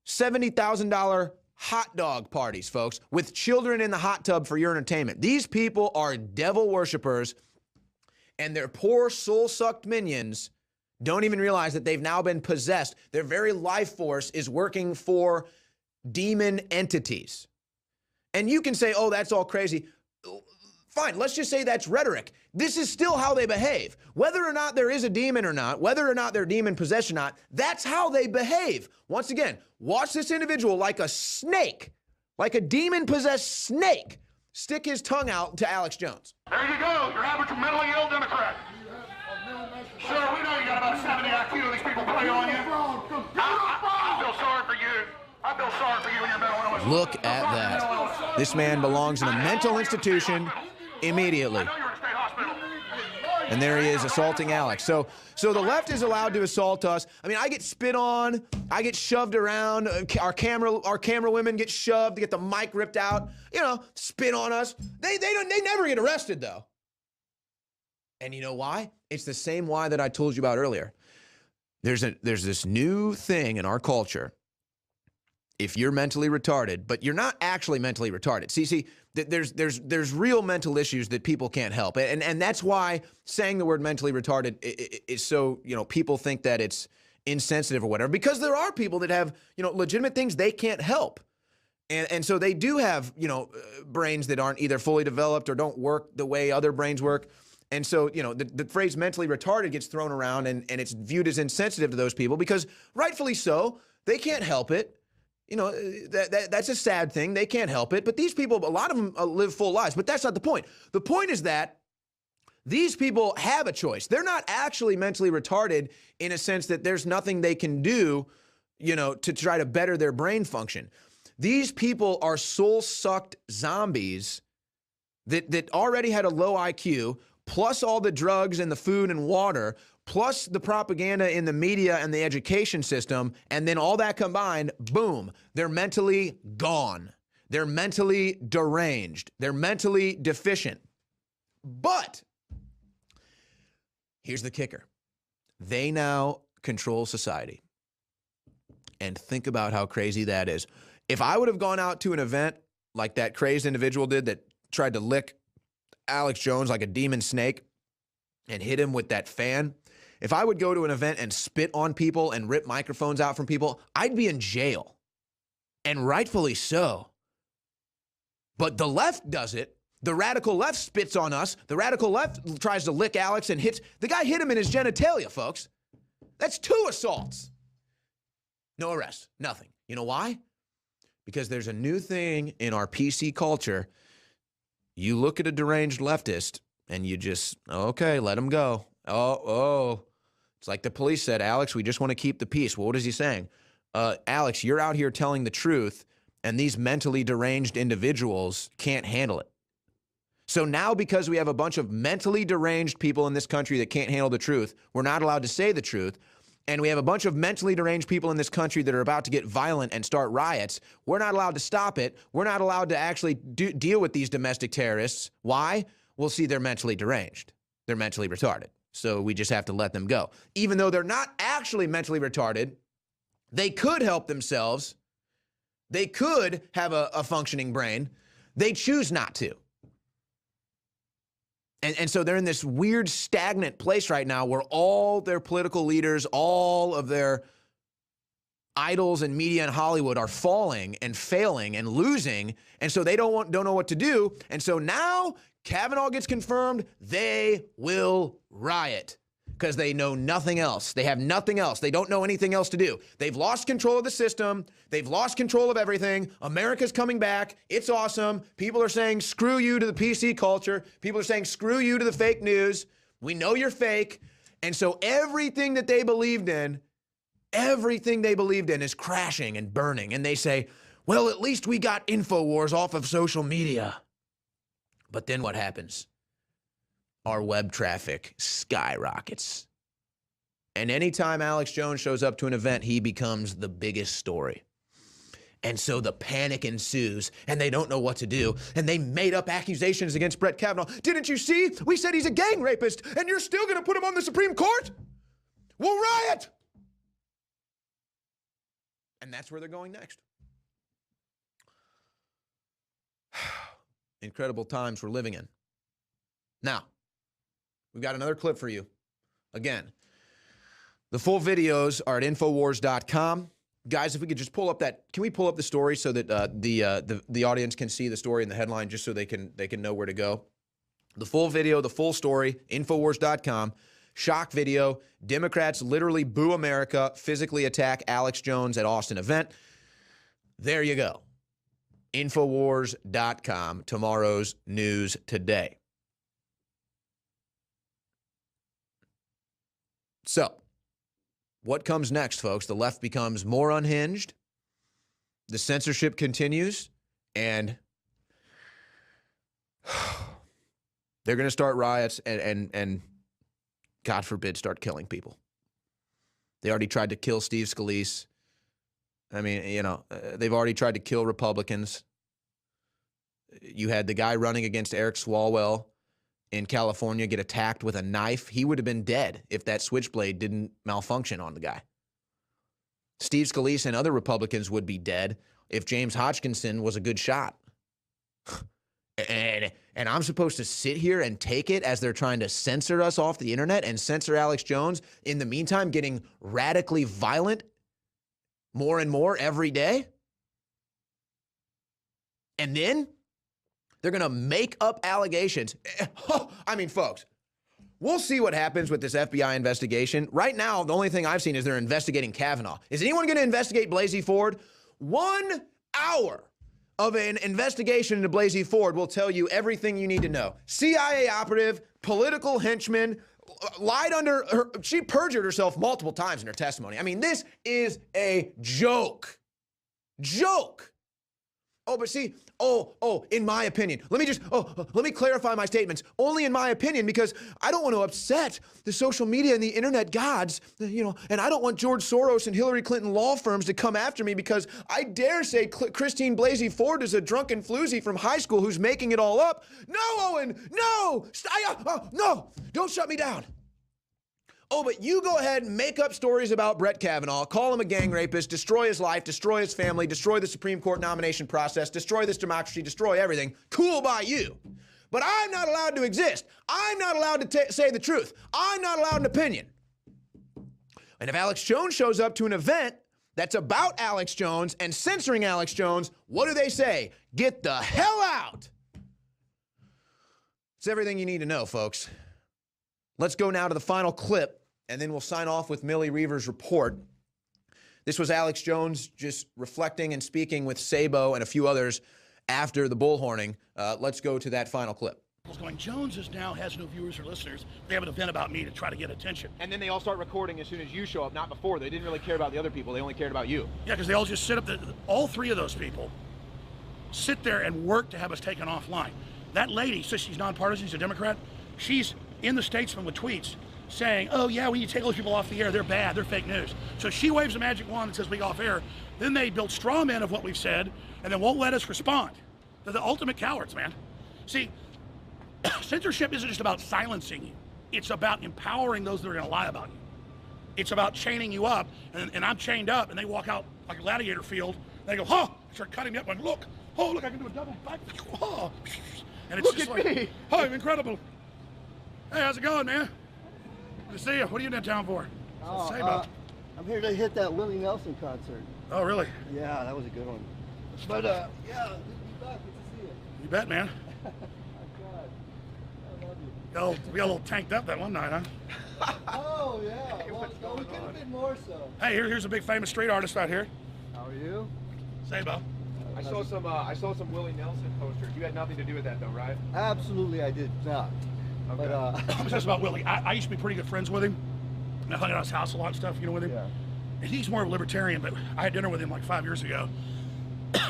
$70,000 hot dog parties, folks, with children in the hot tub for your entertainment. These people are devil worshipers, and their poor soul-sucked minions don't even realize that they've now been possessed. Their very life force is working for demon entities. And you can say, oh, that's all crazy. Fine, let's just say that's rhetoric. This is still how they behave. Whether or not there is a demon or not, whether or not they're demon possessed or not, that's how they behave. Once again, watch this individual like a snake, like a demon-possessed snake, stick his tongue out to Alex Jones. There you go, your average mentally ill Democrat. Sure, we know you got about 70 IQ. These people play on you. I feel sorry for you. I feel sorry for you and your mental illness. Look at that. This man belongs in a mental institution immediately. I know you're in a state hospital. And there he is assaulting Alex. So the left is allowed to assault us. I mean, I get spit on, I get shoved around. Our camera women get shoved, get the mic ripped out. You know, spit on us. They never get arrested though. And you know why? It's the same why that I told you about earlier. There's this new thing in our culture. If you're mentally retarded, but you're not actually mentally retarded. See, there's real mental issues that people can't help. And that's why saying the word mentally retarded is so, people think that it's insensitive or whatever, because there are people that have, legitimate things they can't help. And so they do have, brains that aren't either fully developed or don't work the way other brains work. And so, the phrase mentally retarded gets thrown around and it's viewed as insensitive to those people because rightfully so, they can't help it. That's a sad thing. They can't help it. But these people, a lot of them live full lives. But that's not the point. The point is that these people have a choice. They're not actually mentally retarded in a sense that there's nothing they can do, to try to better their brain function. These people are soul-sucked zombies that already had a low IQ, plus all the drugs and the food and water, plus the propaganda in the media and the education system, and then all that combined, boom, they're mentally gone. They're mentally deranged. They're mentally deficient. But here's the kicker. They now control society. And think about how crazy that is. If I would have gone out to an event like that crazed individual did that tried to lick Alex Jones like a demon snake and hit him with that fan, if I would go to an event and spit on people and rip microphones out from people, I'd be in jail. And rightfully so. But the left does it. The radical left spits on us. The radical left tries to lick Alex and hits. The guy hit him in his genitalia, folks. That's 2 assaults. No arrest. Nothing. You know why? Because there's a new thing in our PC culture. You look at a deranged leftist and you just, okay, let him go. Oh, it's like the police said, Alex, we just want to keep the peace. Well, what is he saying? Alex, you're out here telling the truth, and these mentally deranged individuals can't handle it. So now because we have a bunch of mentally deranged people in this country that can't handle the truth, we're not allowed to say the truth, and we have a bunch of mentally deranged people in this country that are about to get violent and start riots. We're not allowed to stop it. We're not allowed to actually deal with these domestic terrorists. Why? Well, see, they're mentally deranged. They're mentally retarded. So we just have to let them go. Even though they're not actually mentally retarded, they could help themselves. They could have a functioning brain. They choose not to. And so they're in this weird stagnant place right now where all their political leaders, all of their idols in media and Hollywood are falling and failing and losing. And so they don't know what to do. And so now Kavanaugh gets confirmed, they will riot because they know nothing else. They have nothing else. They don't know anything else to do. They've lost control of the system. They've lost control of everything. America's coming back. It's awesome. People are saying screw you to the PC culture. People are saying screw you to the fake news. We know you're fake. And so everything that they believed in Everything they believed in is crashing and burning. And they say, well, at least we got InfoWars off of social media. But then what happens? Our web traffic skyrockets. And anytime Alex Jones shows up to an event, he becomes the biggest story. And so the panic ensues, and they don't know what to do. And they made up accusations against Brett Kavanaugh. Didn't you see? We said he's a gang rapist, and you're still going to put him on the Supreme Court? We'll riot! And that's where they're going next. Incredible times we're living in. Now, we've got another clip for you. Again, the full videos are at Infowars.com. Guys, if we could just pull up that, can we pull up the story so that the audience can see the story in the headline, just so they can know where to go? The full video, the full story, Infowars.com. Shock video. Democrats literally boo America, physically attack Alex Jones at Austin event. There you go. Infowars.com. Tomorrow's news today. So, what comes next, folks? The left becomes more unhinged. The censorship continues, and they're going to start riots and God forbid, start killing people. They already tried to kill Steve Scalise. I mean, you know, they've already tried to kill Republicans. You had the guy running against Eric Swalwell in California get attacked with a knife. He would have been dead if that switchblade didn't malfunction on the guy. Steve Scalise and other Republicans would be dead if James Hodgkinson was a good shot. And I'm supposed to sit here and take it as they're trying to censor us off the internet and censor Alex Jones, in the meantime getting radically violent more and more every day? And then they're going to make up allegations. I mean, folks, we'll see what happens with this FBI investigation. Right now, the only thing I've seen is they're investigating Kavanaugh. Is anyone going to investigate Blasey Ford? 1 hour of an investigation into Blasey Ford will tell you everything you need to know. CIA operative, political henchman, lied under her. She perjured herself multiple times in her testimony. I mean, this is a joke. Joke. Oh, but see, in my opinion, let me clarify my statements. Only in my opinion, because I don't want to upset the social media and the internet gods, you know, and I don't want George Soros and Hillary Clinton law firms to come after me because I dare say Christine Blasey Ford is a drunken floozy from high school who's making it all up. No, Owen, no, no, don't shut me down. Oh, but you go ahead and make up stories about Brett Kavanaugh, call him a gang rapist, destroy his life, destroy his family, destroy the Supreme Court nomination process, destroy this democracy, destroy everything. Cool by you. But I'm not allowed to exist. I'm not allowed to say the truth. I'm not allowed an opinion. And if Alex Jones shows up to an event that's about Alex Jones and censoring Alex Jones, what do they say? Get the hell out. It's everything you need to know, folks. Let's go now to the final clip, and then we'll sign off with Millie Reaver's report. This was Alex Jones just reflecting and speaking with Sabo and a few others after the bullhorning. Let's go to that final clip. Going, Jones now has no viewers or listeners. They have an event about me to try to get attention. And then they all start recording as soon as you show up, not before. They didn't really care about the other people. They only cared about you. Yeah, because they all just sit up there. All three of those people sit there and work to have us taken offline. That lady says she's nonpartisan, she's a Democrat. She's in the Statesman with tweets saying, oh yeah, we need to take all those people off the air. They're bad, they're fake news. So she waves a magic wand and says we go off air. Then they build straw men of what we've said and then won't let us respond. They're the ultimate cowards, man. See, censorship isn't just about silencing you. It's about empowering those that are gonna lie about you. It's about chaining you up, and I'm chained up, and they walk out like a gladiator field, and they go, huh, start cutting me up, and look, I can do a double back, oh. And it's Look just at like, me. oh, incredible. Hey, how's it going, man? Good to see you. What are you in town for? Oh, Say about. I'm here to hit that Willie Nelson concert. Oh, really? Yeah, that was a good one. But, yeah, good to be back. Good to see you. You bet, man. My God. I love you. We got a little tanked up that one night, huh? Oh, yeah. Well, no, we could have been more so. Hey, here's a big famous street artist out here. How are you? Say about. I saw some Willie Nelson posters. You had nothing to do with that, though, right? Absolutely, I did not. Okay. But, It's just about Willie. I used to be pretty good friends with him. And I hung out at his house a lot and stuff, you know, with him. yeah. and he's more of a libertarian, but I had dinner with him like 5 years ago.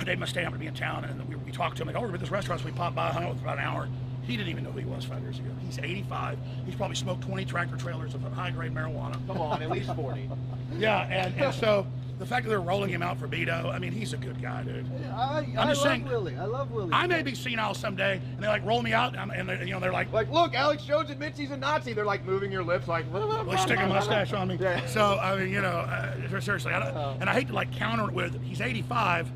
Dave Mustaine happened to be in town, and we talked to him. Like, oh, we're at this restaurant, so we popped by, hung out with him for about an hour. He didn't even know who he was 5 years ago. He's 85. He's probably smoked 20 tractor trailers of high-grade marijuana. Come on, at least 40. Yeah, and so the fact that they're rolling him out for Beto, I mean, he's a good guy, dude. I love Willie. I love Willie. I may be senile someday, and they like roll me out, and they're like, Look, Alex Jones admits he's a Nazi. They're like moving your lips, like, let's stick a mustache on me. Yeah. So I mean, seriously, and I hate to like counter it with he's 85.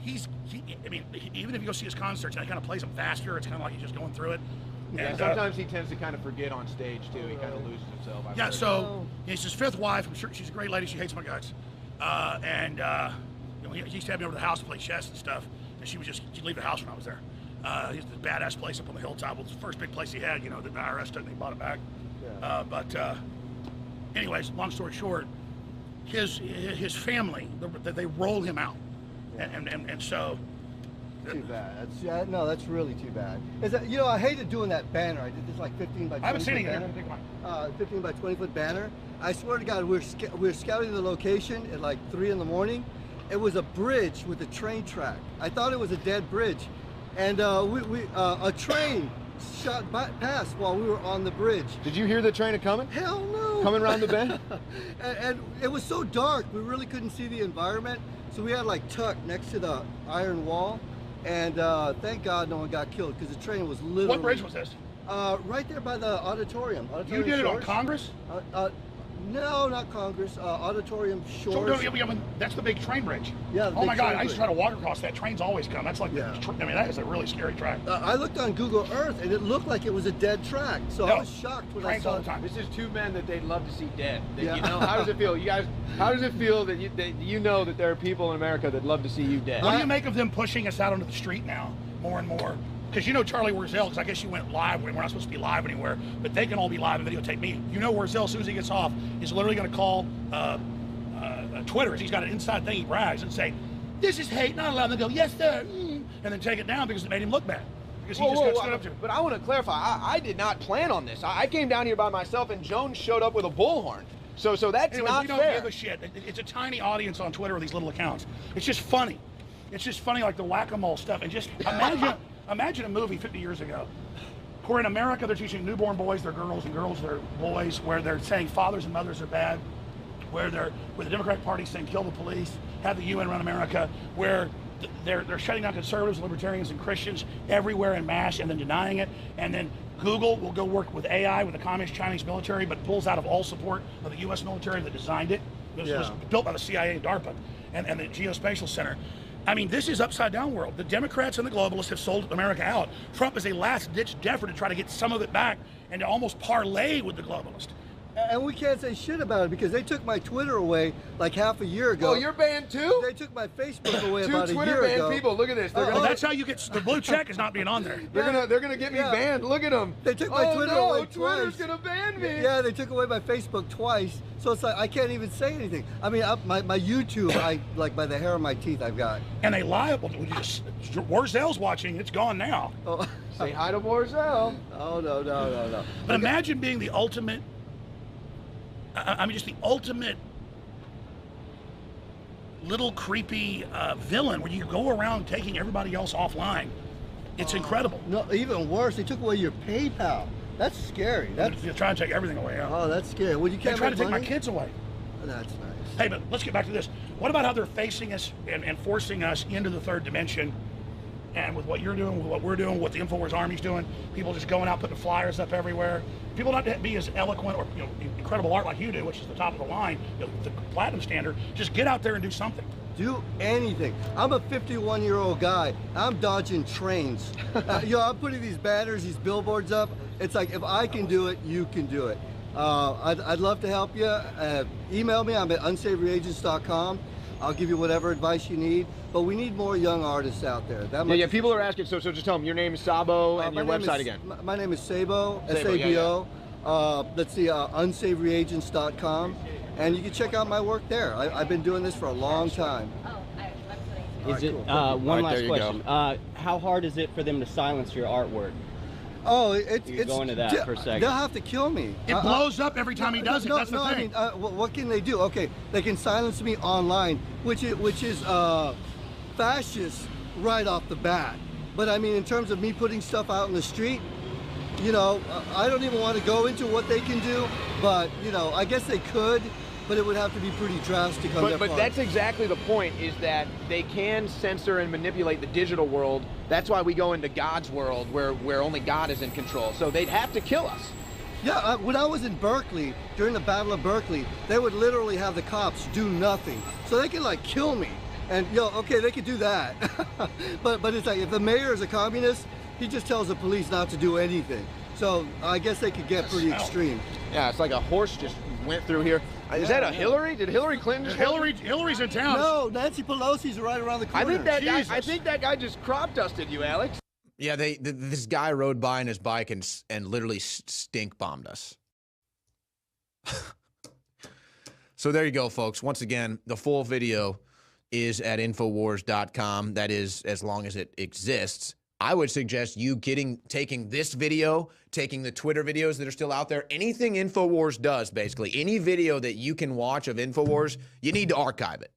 I mean, even if you go see his concerts, and he kind of plays them faster. It's kind of like he's just going through it. Yeah, And, sometimes he tends to kind of forget on stage too. He kind of loses himself. I've yeah. heard. So he's his 5th wife. I'm sure she's a great lady. She hates my guts. He used to have me over to the house to play chess and stuff. And she'd leave the house when I was there. He's this badass place up on the hilltop. It was the first big place he had. The IRS took and they bought it back. Yeah. Anyways, long story short, his family they roll him out, and so. Too bad. That's really too bad. Is that I hated doing that banner. I did this like 15 by 20 I haven't seen it banner. yet. 15 by 20 foot banner. I swear to God, we were scouting the location at like 3 in the morning. It was a bridge with a train track. I thought it was a dead bridge, and a train shot past while we were on the bridge. Did you hear the train coming? Hell no. Coming around the bend? and it was so dark, we really couldn't see the environment. So we had like tucked next to the iron wall. And thank God no one got killed because the train was literally. What bridge was this? Right there by the auditorium. You did it on Shores. Congress? No, not Congress. Auditorium Shores. That's the big train bridge. Yeah. Oh my God! I used to try to walk across that. Trains always come. That's like. Yeah. I mean, that is a really scary track. I looked on Google Earth and it looked like it was a dead track. So I was shocked when I trains saw all the time. This is 2 men that they'd love to see dead. Yeah. How does it feel? You guys, how does it feel that you know that there are people in America that love to see you dead? What do you make of them pushing us out onto the street now, more and more? Because Charlie Wurzel, because I guess you went live when we're not supposed to be live anywhere, but they can all be live and videotape me. Wurzel, as soon as he gets off, is literally going to call Twitter. He's got an inside thing he brags and say, "This is hate, not allowed." And they go, "Yes, sir," and then take it down because it made him look bad. Because he just got stood up to. But I want to clarify. I did not plan on this. I came down here by myself, and Jones showed up with a bullhorn. So that's Anyways, not we don't fair. give a shit. It's a tiny audience on Twitter with these little accounts. It's just funny. It's just funny, like the whack-a-mole stuff. And just imagine a movie 50 years ago, where in America they're teaching newborn boys they're girls and girls they're boys, where they're saying fathers and mothers are bad, where the Democratic Party saying kill the police, have the UN run America, where they're shutting down conservatives, libertarians, and Christians everywhere en masse, and then denying it, and then Google will go work with AI, with the communist Chinese military, but pulls out of all support of the U.S. military that designed it. It was built by the CIA and DARPA and the Geospatial Center. I mean, this is upside down world. The Democrats and the globalists have sold America out. Trump is a last-ditch effort to try to get some of it back and to almost parlay with the globalists. And we can't say shit about it because they took my Twitter away like half a year ago. Oh, you're banned too? They took my Facebook away 2 about a Twitter year banned ago. people. Look at this. That's how you get the blue check is not being on there. They're gonna get me banned. Look at them. They took my Twitter away twice. Twitter's gonna ban me. Yeah, they took away my Facebook twice. So it's like I can't even say anything. I mean, my YouTube, I like by the hair of my teeth, I've got. And they lie. Wurzel's watching. It's gone now. Oh. Say hi to Warzel. Oh no. But imagine being the ultimate. I mean, just the ultimate little creepy villain where you go around taking everybody else offline. It's incredible. No, even worse, they took away your PayPal. That's scary. They're trying to take everything away. Yeah. Oh, that's scary. Well, you can't. They try to take money? my kids away. That's nice. Hey, but let's get back to this. What about how they're facing us and forcing us into the third dimension? And with what you're doing, with what we're doing, what the InfoWars Army's doing, people just going out putting flyers up everywhere. People not to be as eloquent or incredible art like you do, which is the top of the line, the platinum standard. Just get out there and do something. Do anything. I'm a 51-year-old guy. I'm dodging trains. I'm putting these banners, these billboards up. It's like if I can do it, you can do it. I'd love to help you. Email me. I'm at unsavoryagents.com. I'll give you whatever advice you need. But we need more young artists out there. People are asking, so just tell them your name is Sabo and your website again. My name is Sabo, Sabo, S-A-B-O. Let's see, unsavoryagents.com. And you can check out my work there. I've been doing this for a long time. Is it, one last question. How hard is it for them to silence your artwork? Oh, You go into that for a second. They'll have to kill me. It blows up every time he does it. That's the thing. I mean, what can they do? Okay, they can silence me online, which is fascist right off the bat. But I mean, in terms of me putting stuff out in the street, you know, I don't even want to go into what they can do. But you know, I guess they could. But it would have to be pretty drastic on their part. But that's exactly the point, is that they can censor and manipulate the digital world. That's why we go into God's world, where only God is in control. So they'd have to kill us. Yeah, when I was in Berkeley, during the Battle of Berkeley, they would literally have the cops do nothing. So they could like kill me. And okay, they could do that. but it's like, if the mayor is a communist, he just tells the police not to do anything. So I guess they could get pretty extreme. Yeah, it's like a horse just went through here. Is that a Hillary? Did Hillary Clinton just Hillary's in town. No, Nancy Pelosi's right around the corner. I think that guy just crop dusted you, Alex. Yeah, this guy rode by on his bike and literally stink bombed us. So there you go, folks. Once again, the full video is at Infowars.com. That is as long as it exists. I would suggest you taking this video, taking the Twitter videos that are still out there, anything Infowars does, basically, any video that you can watch of Infowars, you need to archive it.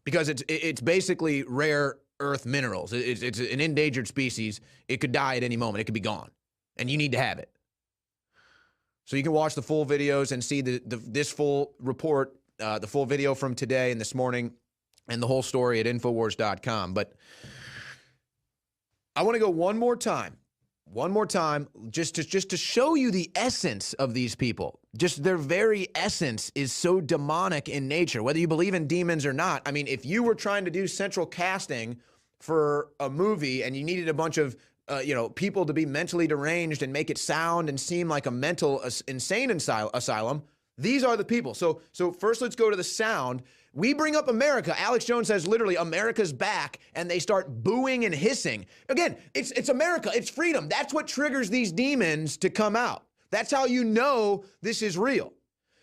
Because it's basically rare earth minerals. It's an endangered species. It could die at any moment. It could be gone. And you need to have it. So you can watch the full videos and see this full report, the full video from today and this morning, and the whole story at Infowars.com. But I want to go one more time, just to show you the essence of these people. Just their very essence is so demonic in nature, whether you believe in demons or not. I mean, if you were trying to do central casting for a movie and you needed a bunch of people to be mentally deranged and make it sound and seem like a mental insane asylum, these are the people. So first, let's go to the sound. We bring up America. Alex Jones says literally, America's back, and they start booing and hissing. Again, it's America. It's freedom. That's what triggers these demons to come out. That's how you know this is real.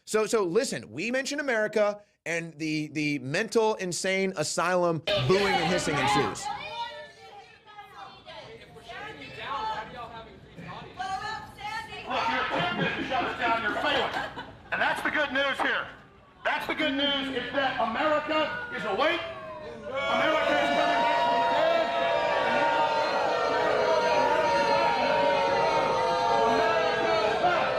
So listen, we mention America, and the mental insane asylum booing and hissing ensues. Look, your attempt to shut us down, you're failing. And that's the good news here. That's the good news, is that America is awake. America is coming back from the dead. America's back.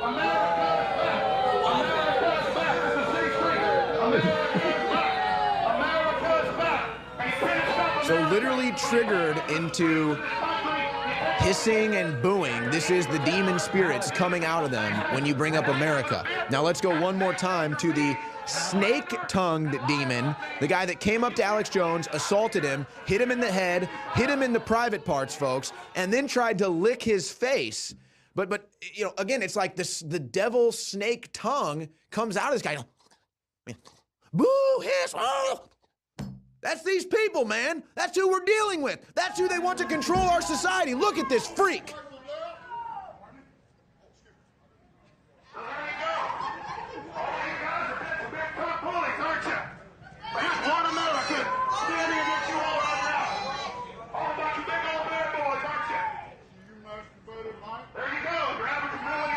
America's back. America's back. America's back. This is C Street. America's back. America's back. And you can't stop So America. literally triggered into hissing and booing. This is the demon spirits coming out of them when you bring up America. Now let's go one more time to the snake-tongued demon, the guy that came up to Alex Jones, assaulted him, hit him in the head, hit him in the private parts, folks, and then tried to lick his face. But again, it's like this, the devil snake tongue comes out of this guy. Boo, hiss, oh. That's these people, man. That's who we're dealing with. That's who they want to control our society. Look at this freak.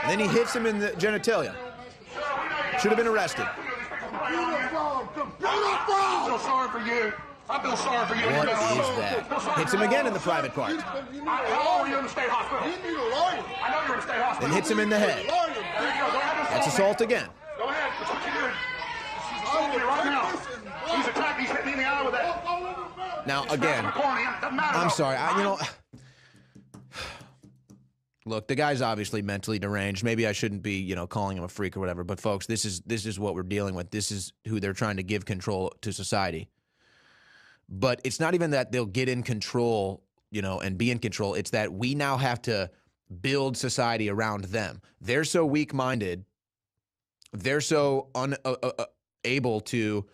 And then he hits him in the genitalia. Should have been arrested. I feel sorry for you. I feel sorry for you. What is that? Hits him again in the private part. How old are you in the state hospital? You need a lawyer. I know you're in the state hospital. Then hits him in the head. There you go. Go ahead. That's assault again. Go ahead. That's what you did. She's assaulting me right now. He's attacked. He's hit me in the eye with that. Now, again, I'm sorry. Look, the guy's obviously mentally deranged. Maybe I shouldn't be, calling him a freak or whatever. But folks, this is what we're dealing with. This is who they're trying to give control to society. But it's not even that they'll get in control, and be in control. It's that we now have to build society around them. They're so weak-minded. They're so unable to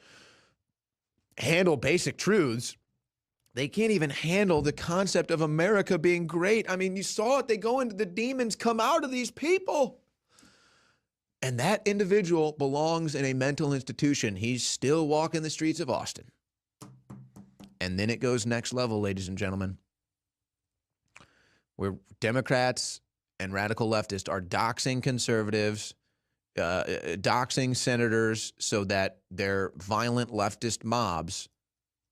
handle basic truths. They can't even handle the concept of America being great. I mean, you saw it. They go into the demons come out of these people. And that individual belongs in a mental institution. He's still walking the streets of Austin. And then it goes next level, ladies and gentlemen. where Democrats and radical leftists are doxing conservatives, doxing senators so that their violent leftist mobs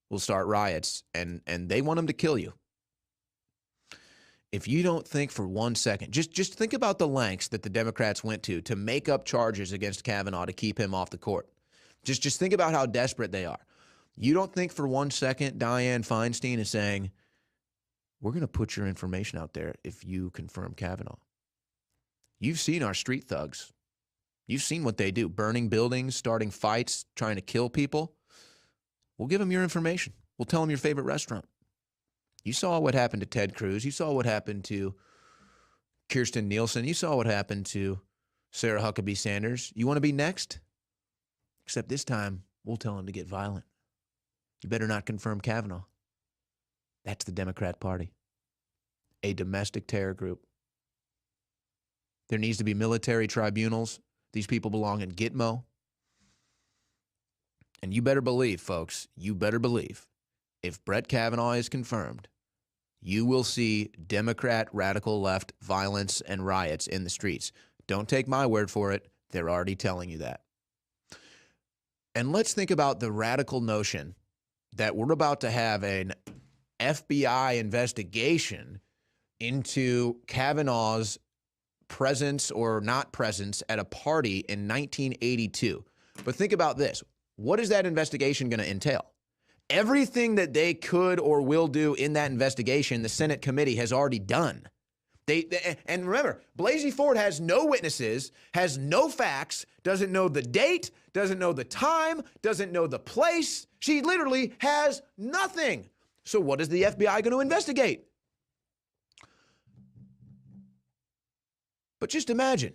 will start riots, and they want them to kill you. If you don't think for 1 second, just think about the lengths that the Democrats went to make up charges against Kavanaugh to keep him off the court. Just think about how desperate they are. You don't think for 1 second Dianne Feinstein is saying, we're going to put your information out there if you confirm Kavanaugh. You've seen our street thugs. You've seen what they do, burning buildings, starting fights, trying to kill people. We'll give them your information. We'll tell them your favorite restaurant. You saw what happened to Ted Cruz. You saw what happened to Kirsten Nielsen. You saw what happened to Sarah Huckabee Sanders. You want to be next? Except this time, we'll tell them to get violent. You better not confirm Kavanaugh. That's the Democrat Party, a domestic terror group. There needs to be military tribunals. These people belong in Gitmo. And you better believe, folks, you better believe, if Brett Kavanaugh is confirmed, you will see Democrat radical left violence and riots in the streets. Don't take my word for it. They're already telling you that. And let's think about the radical notion that we're about to have an FBI investigation into Kavanaugh's presence or not presence at a party in 1982. But think about this. What is that investigation going to entail? Everything that they could or will do in that investigation, the Senate committee has already done. And remember, Blasey Ford has no witnesses, has no facts, doesn't know the date, doesn't know the time, doesn't know the place. She literally has nothing. So what is the FBI going to investigate? But just imagine.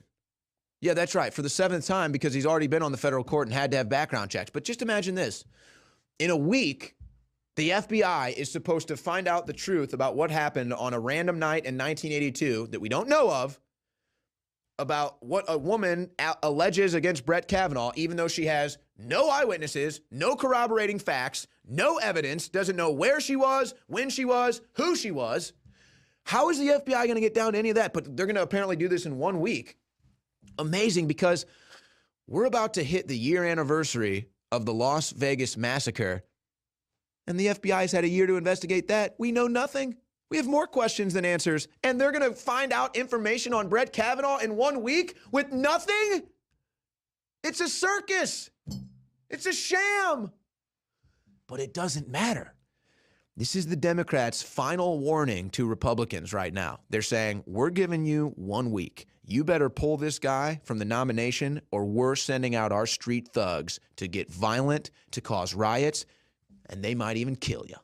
Yeah, that's right. For the 7th time, because he's already been on the federal court and had to have background checks. But just imagine this. In a week, the FBI is supposed to find out the truth about what happened on a random night in 1982 that we don't know of, about what a woman alleges against Brett Kavanaugh, even though she has no eyewitnesses, no corroborating facts, no evidence, doesn't know where she was, when she was, who she was. How is the FBI going to get down to any of that? But they're going to apparently do this in 1 week. Amazing, because we're about to hit the year anniversary of the Las Vegas massacre, and the FBI's had a year to investigate that. We know nothing. We have more questions than answers, and they're going to find out information on Brett Kavanaugh in 1 week with nothing? It's a circus. It's a sham. But it doesn't matter. This is the Democrats' final warning to Republicans right now. They're saying, we're giving you 1 week. You better pull this guy from the nomination, or we're sending out our street thugs to get violent, to cause riots, and they might even kill you.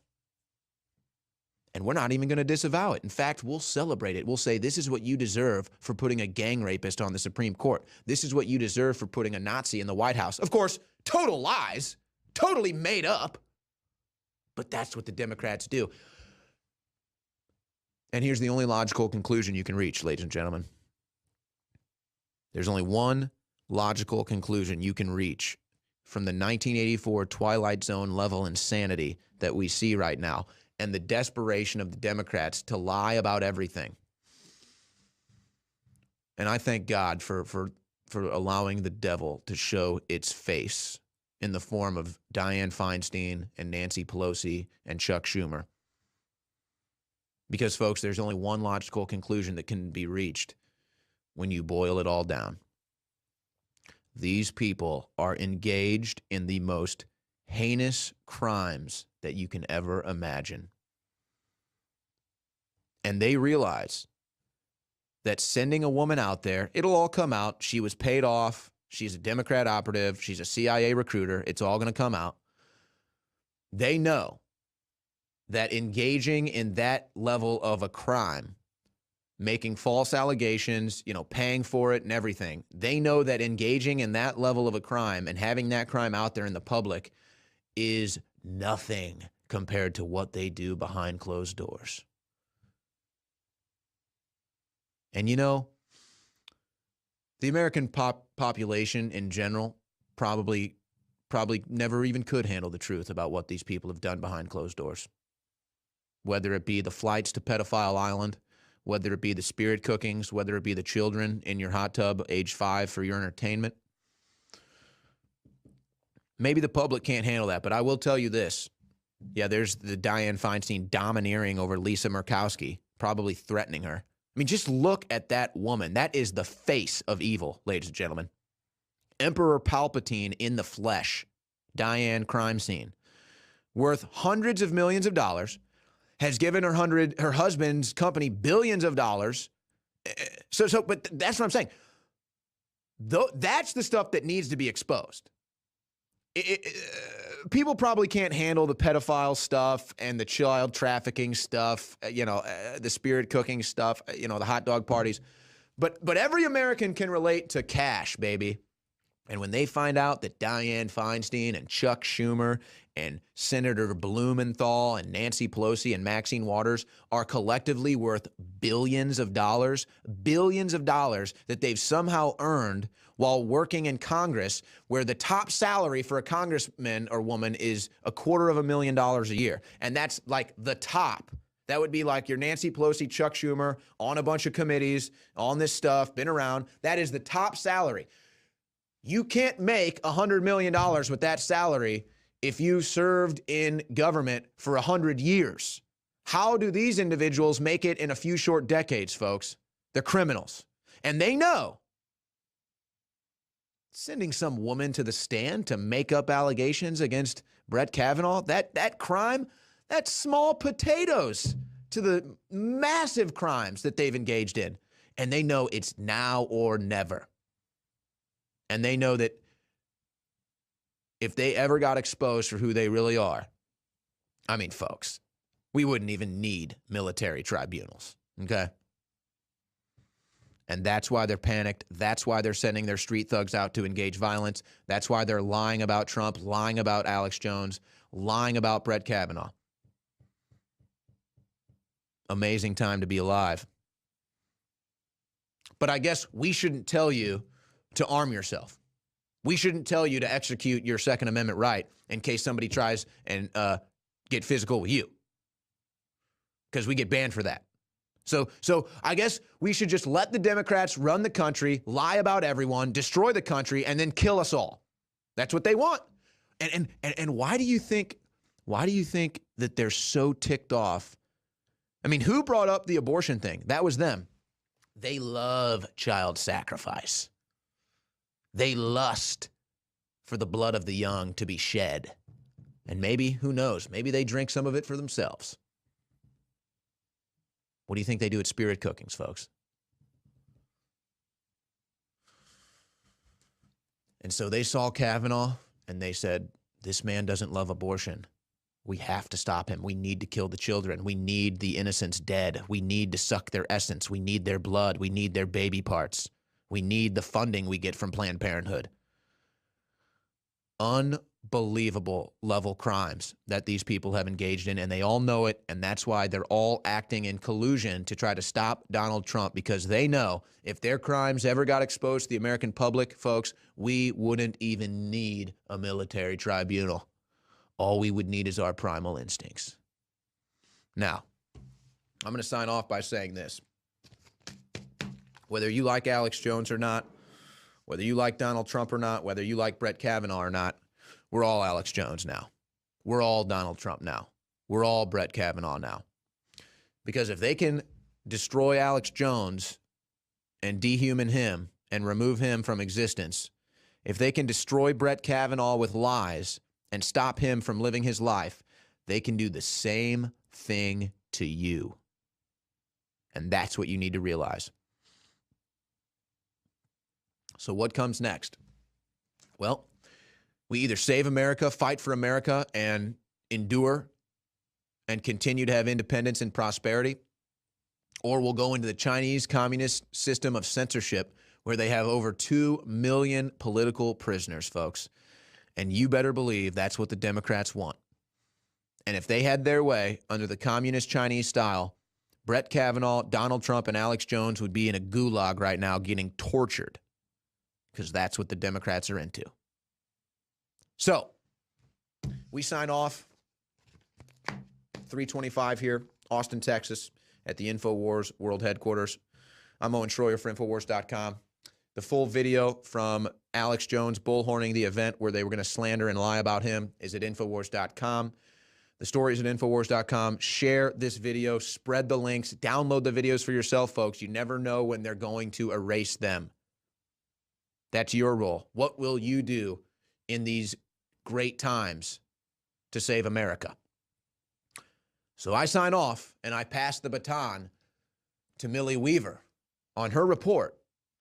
And we're not even going to disavow it. In fact, we'll celebrate it. We'll say, this is what you deserve for putting a gang rapist on the Supreme Court. This is what you deserve for putting a Nazi in the White House. Of course, total lies, totally made up. But that's what the Democrats do. And here's the only logical conclusion you can reach, ladies and gentlemen. There's only one logical conclusion you can reach from the 1984 Twilight Zone level insanity that we see right now and the desperation of the Democrats to lie about everything. And I thank God for allowing the devil to show its face in the form of Dianne Feinstein and Nancy Pelosi and Chuck Schumer. Because, folks, there's only one logical conclusion that can be reached when you boil it all down. These people are engaged in the most heinous crimes that you can ever imagine. And they realize that sending a woman out there, it'll all come out. She was paid off. She's a Democrat operative. She's a CIA recruiter. It's all going to come out. They know that engaging in that level of a crime, making false allegations, paying for it and everything, they know that engaging in that level of a crime and having that crime out there in the public is nothing compared to what they do behind closed doors. And the American population in general probably never even could handle the truth about what these people have done behind closed doors. Whether it be the flights to Pedophile Island, whether it be the spirit cookings, whether it be the children in your hot tub, age 5, for your entertainment. Maybe the public can't handle that, but I will tell you this. Yeah, there's the Dianne Feinstein domineering over Lisa Murkowski, probably threatening her. I mean, just look at that woman. That is the face of evil, ladies and gentlemen. Emperor Palpatine in the flesh. Dianne crime scene. Worth hundreds of millions of dollars. Has given her husband's company billions of dollars. But that's what I'm saying. That's the stuff that needs to be exposed. People probably can't handle the pedophile stuff and the child trafficking stuff, the spirit cooking stuff, the hot dog parties. But every American can relate to cash, baby. And when they find out that Dianne Feinstein and Chuck Schumer and Senator Blumenthal and Nancy Pelosi and Maxine Waters are collectively worth billions of dollars that they've somehow earned while working in Congress, where the top salary for a congressman or woman is $250,000 a year. And that's like the top. That would be like your Nancy Pelosi, Chuck Schumer, on a bunch of committees, on this stuff, been around. That is the top salary. You can't make $100 million with that salary if you served in government for 100 years. How do these individuals make it in a few short decades, folks? They're criminals. And they know. Sending some woman to the stand to make up allegations against Brett Kavanaugh, that crime, that's small potatoes to the massive crimes that they've engaged in. And they know it's now or never. And they know that if they ever got exposed for who they really are, I mean, folks, we wouldn't even need military tribunals, okay? And that's why they're panicked. That's why they're sending their street thugs out to engage violence. That's why they're lying about Trump, lying about Alex Jones, lying about Brett Kavanaugh. Amazing time to be alive. But I guess we shouldn't tell you to arm yourself. We shouldn't tell you to execute your Second Amendment right in case somebody tries and get physical with you, because we get banned for that. So I guess we should just let the Democrats run the country, lie about everyone, destroy the country, and then kill us all. That's what they want. And why do you think that they're so ticked off? I mean, who brought up the abortion thing? That was them. They love child sacrifice. They lust for the blood of the young to be shed. And maybe, who knows, maybe they drink some of it for themselves. What do you think they do at spirit cookings, folks? And so they saw Kavanaugh and they said, this man doesn't love abortion. We have to stop him. We need to kill the children. We need the innocents dead. We need to suck their essence. We need their blood. We need their baby parts. We need the funding we get from Planned Parenthood. Unbelievable level crimes that these people have engaged in, and they all know it, and that's why they're all acting in collusion to try to stop Donald Trump, because they know if their crimes ever got exposed to the American public, folks, we wouldn't even need a military tribunal. All we would need is our primal instincts. Now, I'm going to sign off by saying this. Whether you like Alex Jones or not, whether you like Donald Trump or not, whether you like Brett Kavanaugh or not, we're all Alex Jones now. We're all Donald Trump now. We're all Brett Kavanaugh now. Because if they can destroy Alex Jones and dehuman him and remove him from existence, if they can destroy Brett Kavanaugh with lies and stop him from living his life, they can do the same thing to you. And that's what you need to realize. So what comes next? Well, we either save America, fight for America, and endure and continue to have independence and prosperity, or we'll go into the Chinese communist system of censorship where they have over 2 million political prisoners, folks. And you better believe that's what the Democrats want. And if they had their way under the communist Chinese style, Brett Kavanaugh, Donald Trump, and Alex Jones would be in a gulag right now getting tortured, because that's what the Democrats are into. So we sign off 3:25 here, Austin, Texas, at the InfoWars World Headquarters. I'm Owen Shroyer for Infowars.com. The full video from Alex Jones bullhorning the event where they were going to slander and lie about him is at Infowars.com. The story is at Infowars.com. Share this video, spread the links, download the videos for yourself, folks. You never know when they're going to erase them. That's your role. What will you do in these great times to save America? So I sign off and I pass the baton to Millie Weaver on her report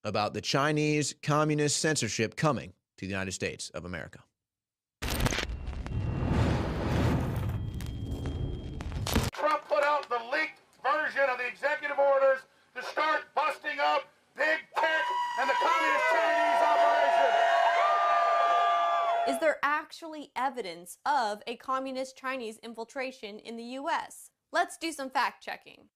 about the Chinese communist censorship coming to the United States of America. Trump put out the leaked version of the executive orders to start busting up big tech and the communist Chinese operation. Is there actually evidence of a communist Chinese infiltration in the U.S.? Let's do some fact-checking.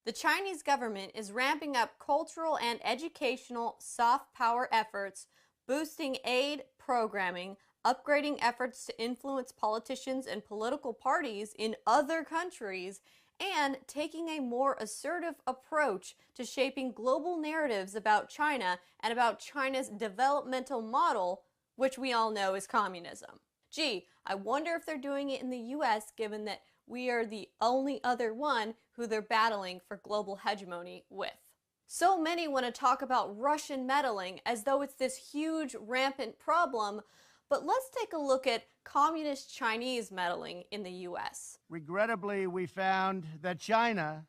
The Chinese government is ramping up cultural and educational soft power efforts, boosting aid programming, upgrading efforts to influence politicians and political parties in other countries, and taking a more assertive approach to shaping global narratives about China and about China's developmental model, which we all know is communism. Gee, I wonder if they're doing it in the U.S. given that we are the only other one who they're battling for global hegemony with. So many want to talk about Russian meddling as though it's this huge, rampant problem, but let's take a look at communist Chinese meddling in the U.S. Regrettably, we found that China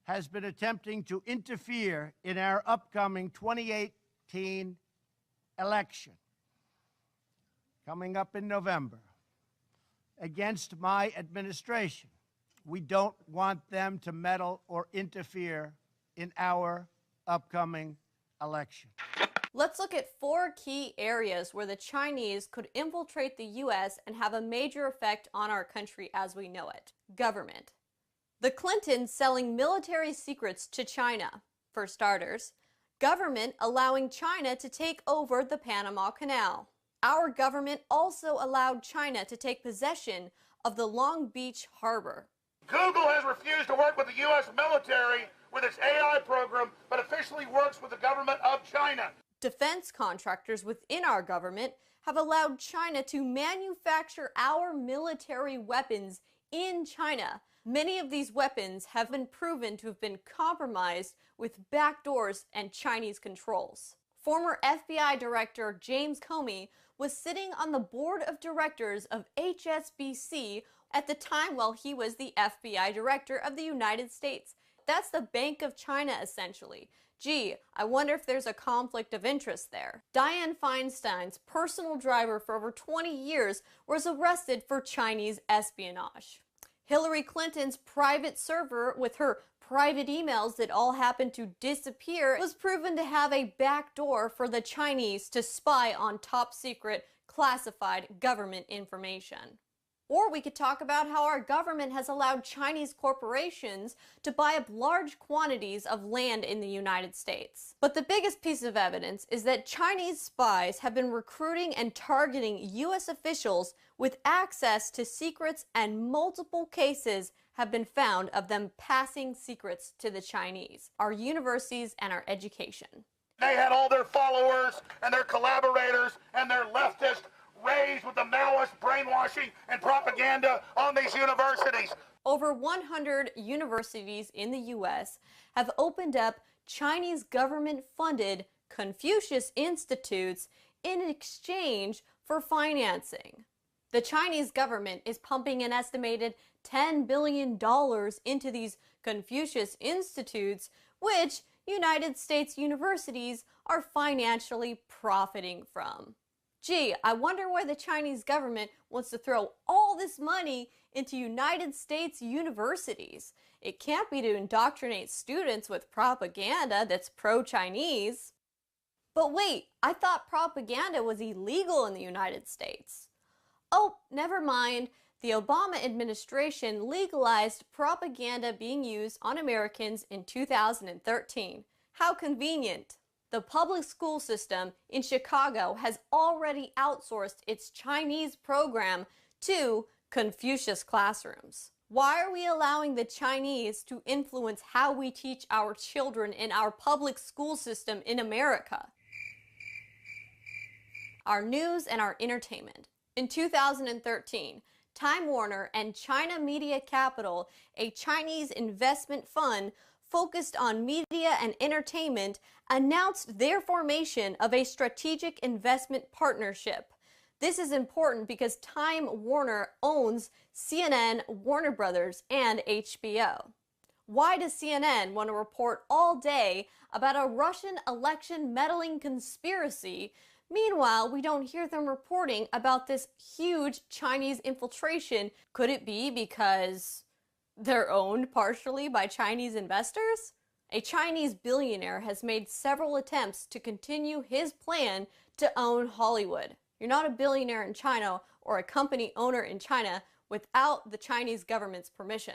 has been attempting to interfere in our upcoming 2018 election, coming up in November, against my administration. We don't want them to meddle or interfere in our upcoming election. Let's look at 4 key areas where the Chinese could infiltrate the U.S. and have a major effect on our country as we know it. Government. The Clintons selling military secrets to China, for starters. Government allowing China to take over the Panama Canal. Our government also allowed China to take possession of the Long Beach harbor. Google has refused to work with the U.S. military with its AI program, but officially works with the government of China. Defense contractors within our government have allowed China to manufacture our military weapons in China. Many of these weapons have been proven to have been compromised with backdoors and Chinese controls. Former FBI Director James Comey was sitting on the board of directors of HSBC at the time while he was the FBI Director of the United States. That's the Bank of China, essentially. Gee, I wonder if there's a conflict of interest there. Dianne Feinstein's personal driver for over 20 years was arrested for Chinese espionage. Hillary Clinton's private server with her private emails that all happened to disappear was proven to have a backdoor for the Chinese to spy on top secret, classified government information. Or we could talk about how our government has allowed Chinese corporations to buy up large quantities of land in the United States. But the biggest piece of evidence is that Chinese spies have been recruiting and targeting U.S. officials with access to secrets, and multiple cases have been found of them passing secrets to the Chinese, our universities and our education. They had all their followers and their collaborators and their leftists raised with the Maoist brainwashing and propaganda on these universities. Over 100 universities in the U.S. have opened up Chinese government-funded Confucius Institutes in exchange for financing. The Chinese government is pumping an estimated $10 billion into these Confucius Institutes, which United States universities are financially profiting from. Gee, I wonder why the Chinese government wants to throw all this money into United States universities. It can't be to indoctrinate students with propaganda that's pro-Chinese. But wait, I thought propaganda was illegal in the United States. Oh, never mind. The Obama administration legalized propaganda being used on Americans in 2013. How convenient. The public school system in Chicago has already outsourced its Chinese program to Confucius classrooms. Why are we allowing the Chinese to influence how we teach our children in our public school system in America? Our news and our entertainment. In 2013, Time Warner and China Media Capital, a Chinese investment fund focused on media and entertainment, announced their formation of a strategic investment partnership. This is important because Time Warner owns CNN, Warner Brothers, and HBO. Why does CNN want to report all day about a Russian election meddling conspiracy? Meanwhile, we don't hear them reporting about this huge Chinese infiltration. Could it be because they're owned partially by Chinese investors? A Chinese billionaire has made several attempts to continue his plan to own Hollywood. You're not a billionaire in China or a company owner in China without the Chinese government's permission.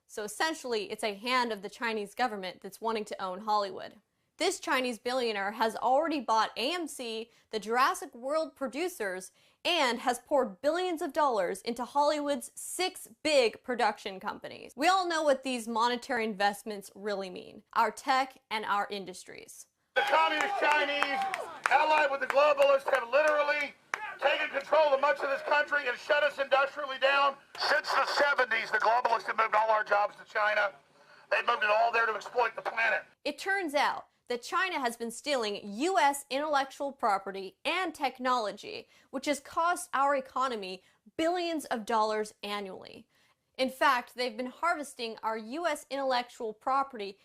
So essentially, it's a hand of the Chinese government that's wanting to own Hollywood. This Chinese billionaire has already bought AMC, the Jurassic World producers, and has poured billions of dollars into Hollywood's 6 big production companies. We all know what these monetary investments really mean: our tech and our industries. The communist Chinese, allied with the globalists, have literally taken control of much of this country and shut us industrially down. Since the 70s, the globalists have moved all our jobs to China. They've moved it all there to exploit the planet. It turns out that China has been stealing U.S. intellectual property and technology, which has cost our economy billions of dollars annually. In fact, they've been harvesting our U.S. intellectual property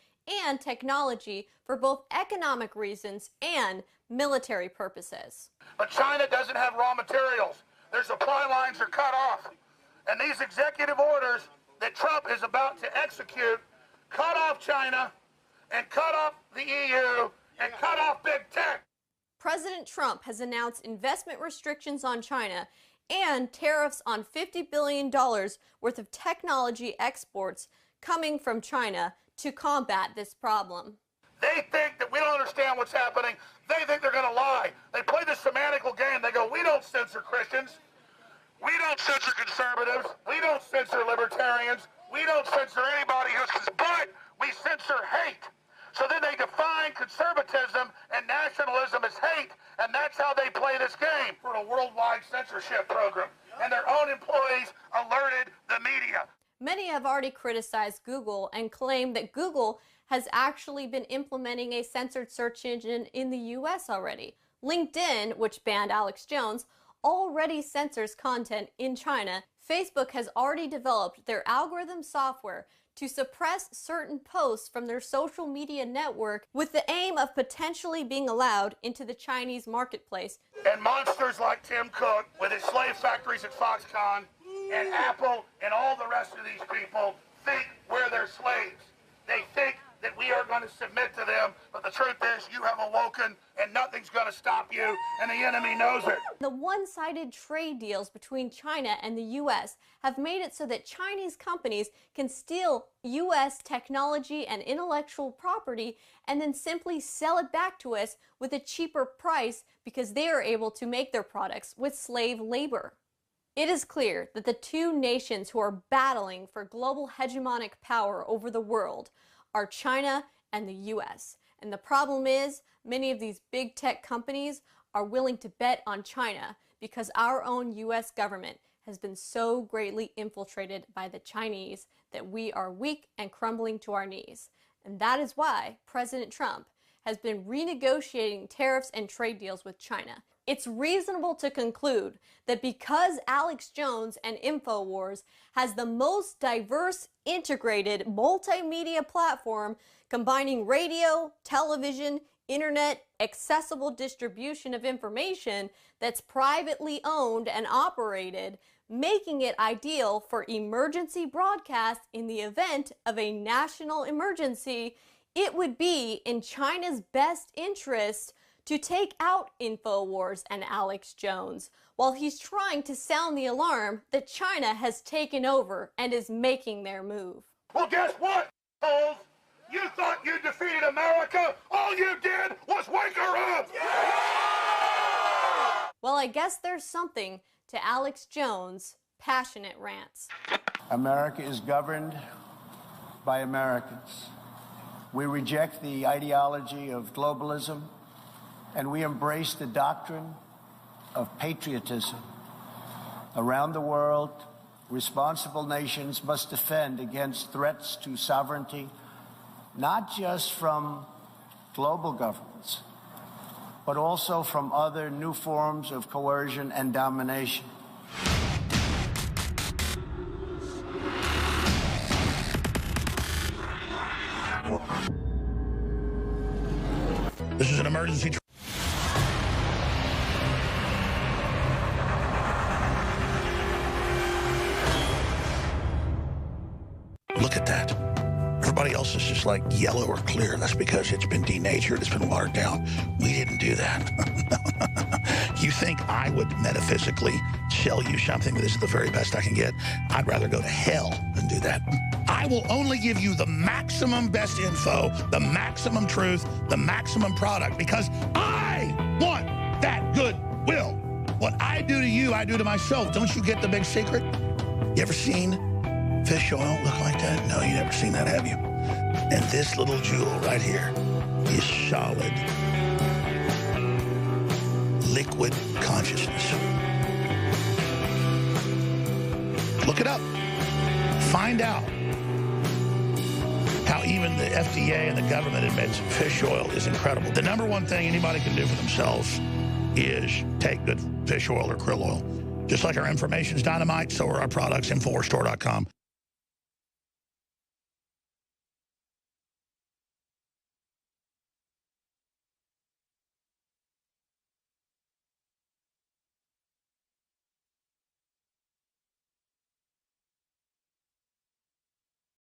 and technology for both economic reasons and military purposes. But China doesn't have raw materials. Their supply lines are cut off. And these executive orders that Trump is about to execute cut off China and cut off the EU and cut off big tech. President Trump has announced investment restrictions on China and tariffs on $50 billion worth of technology exports coming from China to combat this problem. They think that we don't understand what's happening. They think they're going to lie. They play this semantical game. They go, we don't censor Christians. We don't censor conservatives. We don't censor libertarians. We don't censor anybody who says, but we censor hate. So then they define conservatism and nationalism as hate, and that's how they play this game for a worldwide censorship program. And their own employees alerted the media. Many have already criticized Google and claimed that Google has actually been implementing a censored search engine in the US already. LinkedIn, which banned Alex Jones, already censors content in China. Facebook has already developed their algorithm software to suppress certain posts from their social media network with the aim of potentially being allowed into the Chinese marketplace. And monsters like Tim Cook with his slave factories at Foxconn and Apple and all the rest of these people think we're their slaves. They think that we are going to submit to them, but the truth is you have awoken and nothing's going to stop you, and the enemy knows it. The one-sided trade deals between China and the U.S. have made it so that Chinese companies can steal U.S. technology and intellectual property and then simply sell it back to us with a cheaper price because they are able to make their products with slave labor. It is clear that the two nations who are battling for global hegemonic power over the world are China and the US. And the problem is, many of these big tech companies are willing to bet on China because our own US government has been so greatly infiltrated by the Chinese that we are weak and crumbling to our knees. And that is why President Trump has been renegotiating tariffs and trade deals with China. It's reasonable to conclude that because Alex Jones and InfoWars has the most diverse, integrated, multimedia platform combining radio, television, internet, accessible distribution of information that's privately owned and operated, making it ideal for emergency broadcast in the event of a national emergency, it would be in China's best interest to take out InfoWars and Alex Jones while he's trying to sound the alarm that China has taken over and is making their move. Well, guess what, fools? You thought you defeated America? All you did was wake her up! Well, I guess there's something to Alex Jones' passionate rants. America is governed by Americans. We reject the ideology of globalism, and we embrace the doctrine of patriotism. Around the world, responsible nations must defend against threats to sovereignty, not just from global governments, but also from other new forms of coercion and domination. This is an emergency. Look at that. Everybody else is just like yellow or clear. That's because it's been denatured, it's been watered down. We didn't do that. You think I would metaphysically sell you something that this is the very best I can get? I'd rather go to hell than do that. I will only give you the maximum best info, the maximum truth, the maximum product, because I want that goodwill. What I do to you, I do to myself. Don't you get the big secret? You ever seen fish oil look like that? No, you never seen that, have you? And this little jewel right here is solid, liquid consciousness. Look it up. Find out how even the FDA and the government admits fish oil is incredible. The number one thing anybody can do for themselves is take good fish oil or krill oil. Just like our information is dynamite, so are our products, InfoWarsStore.com.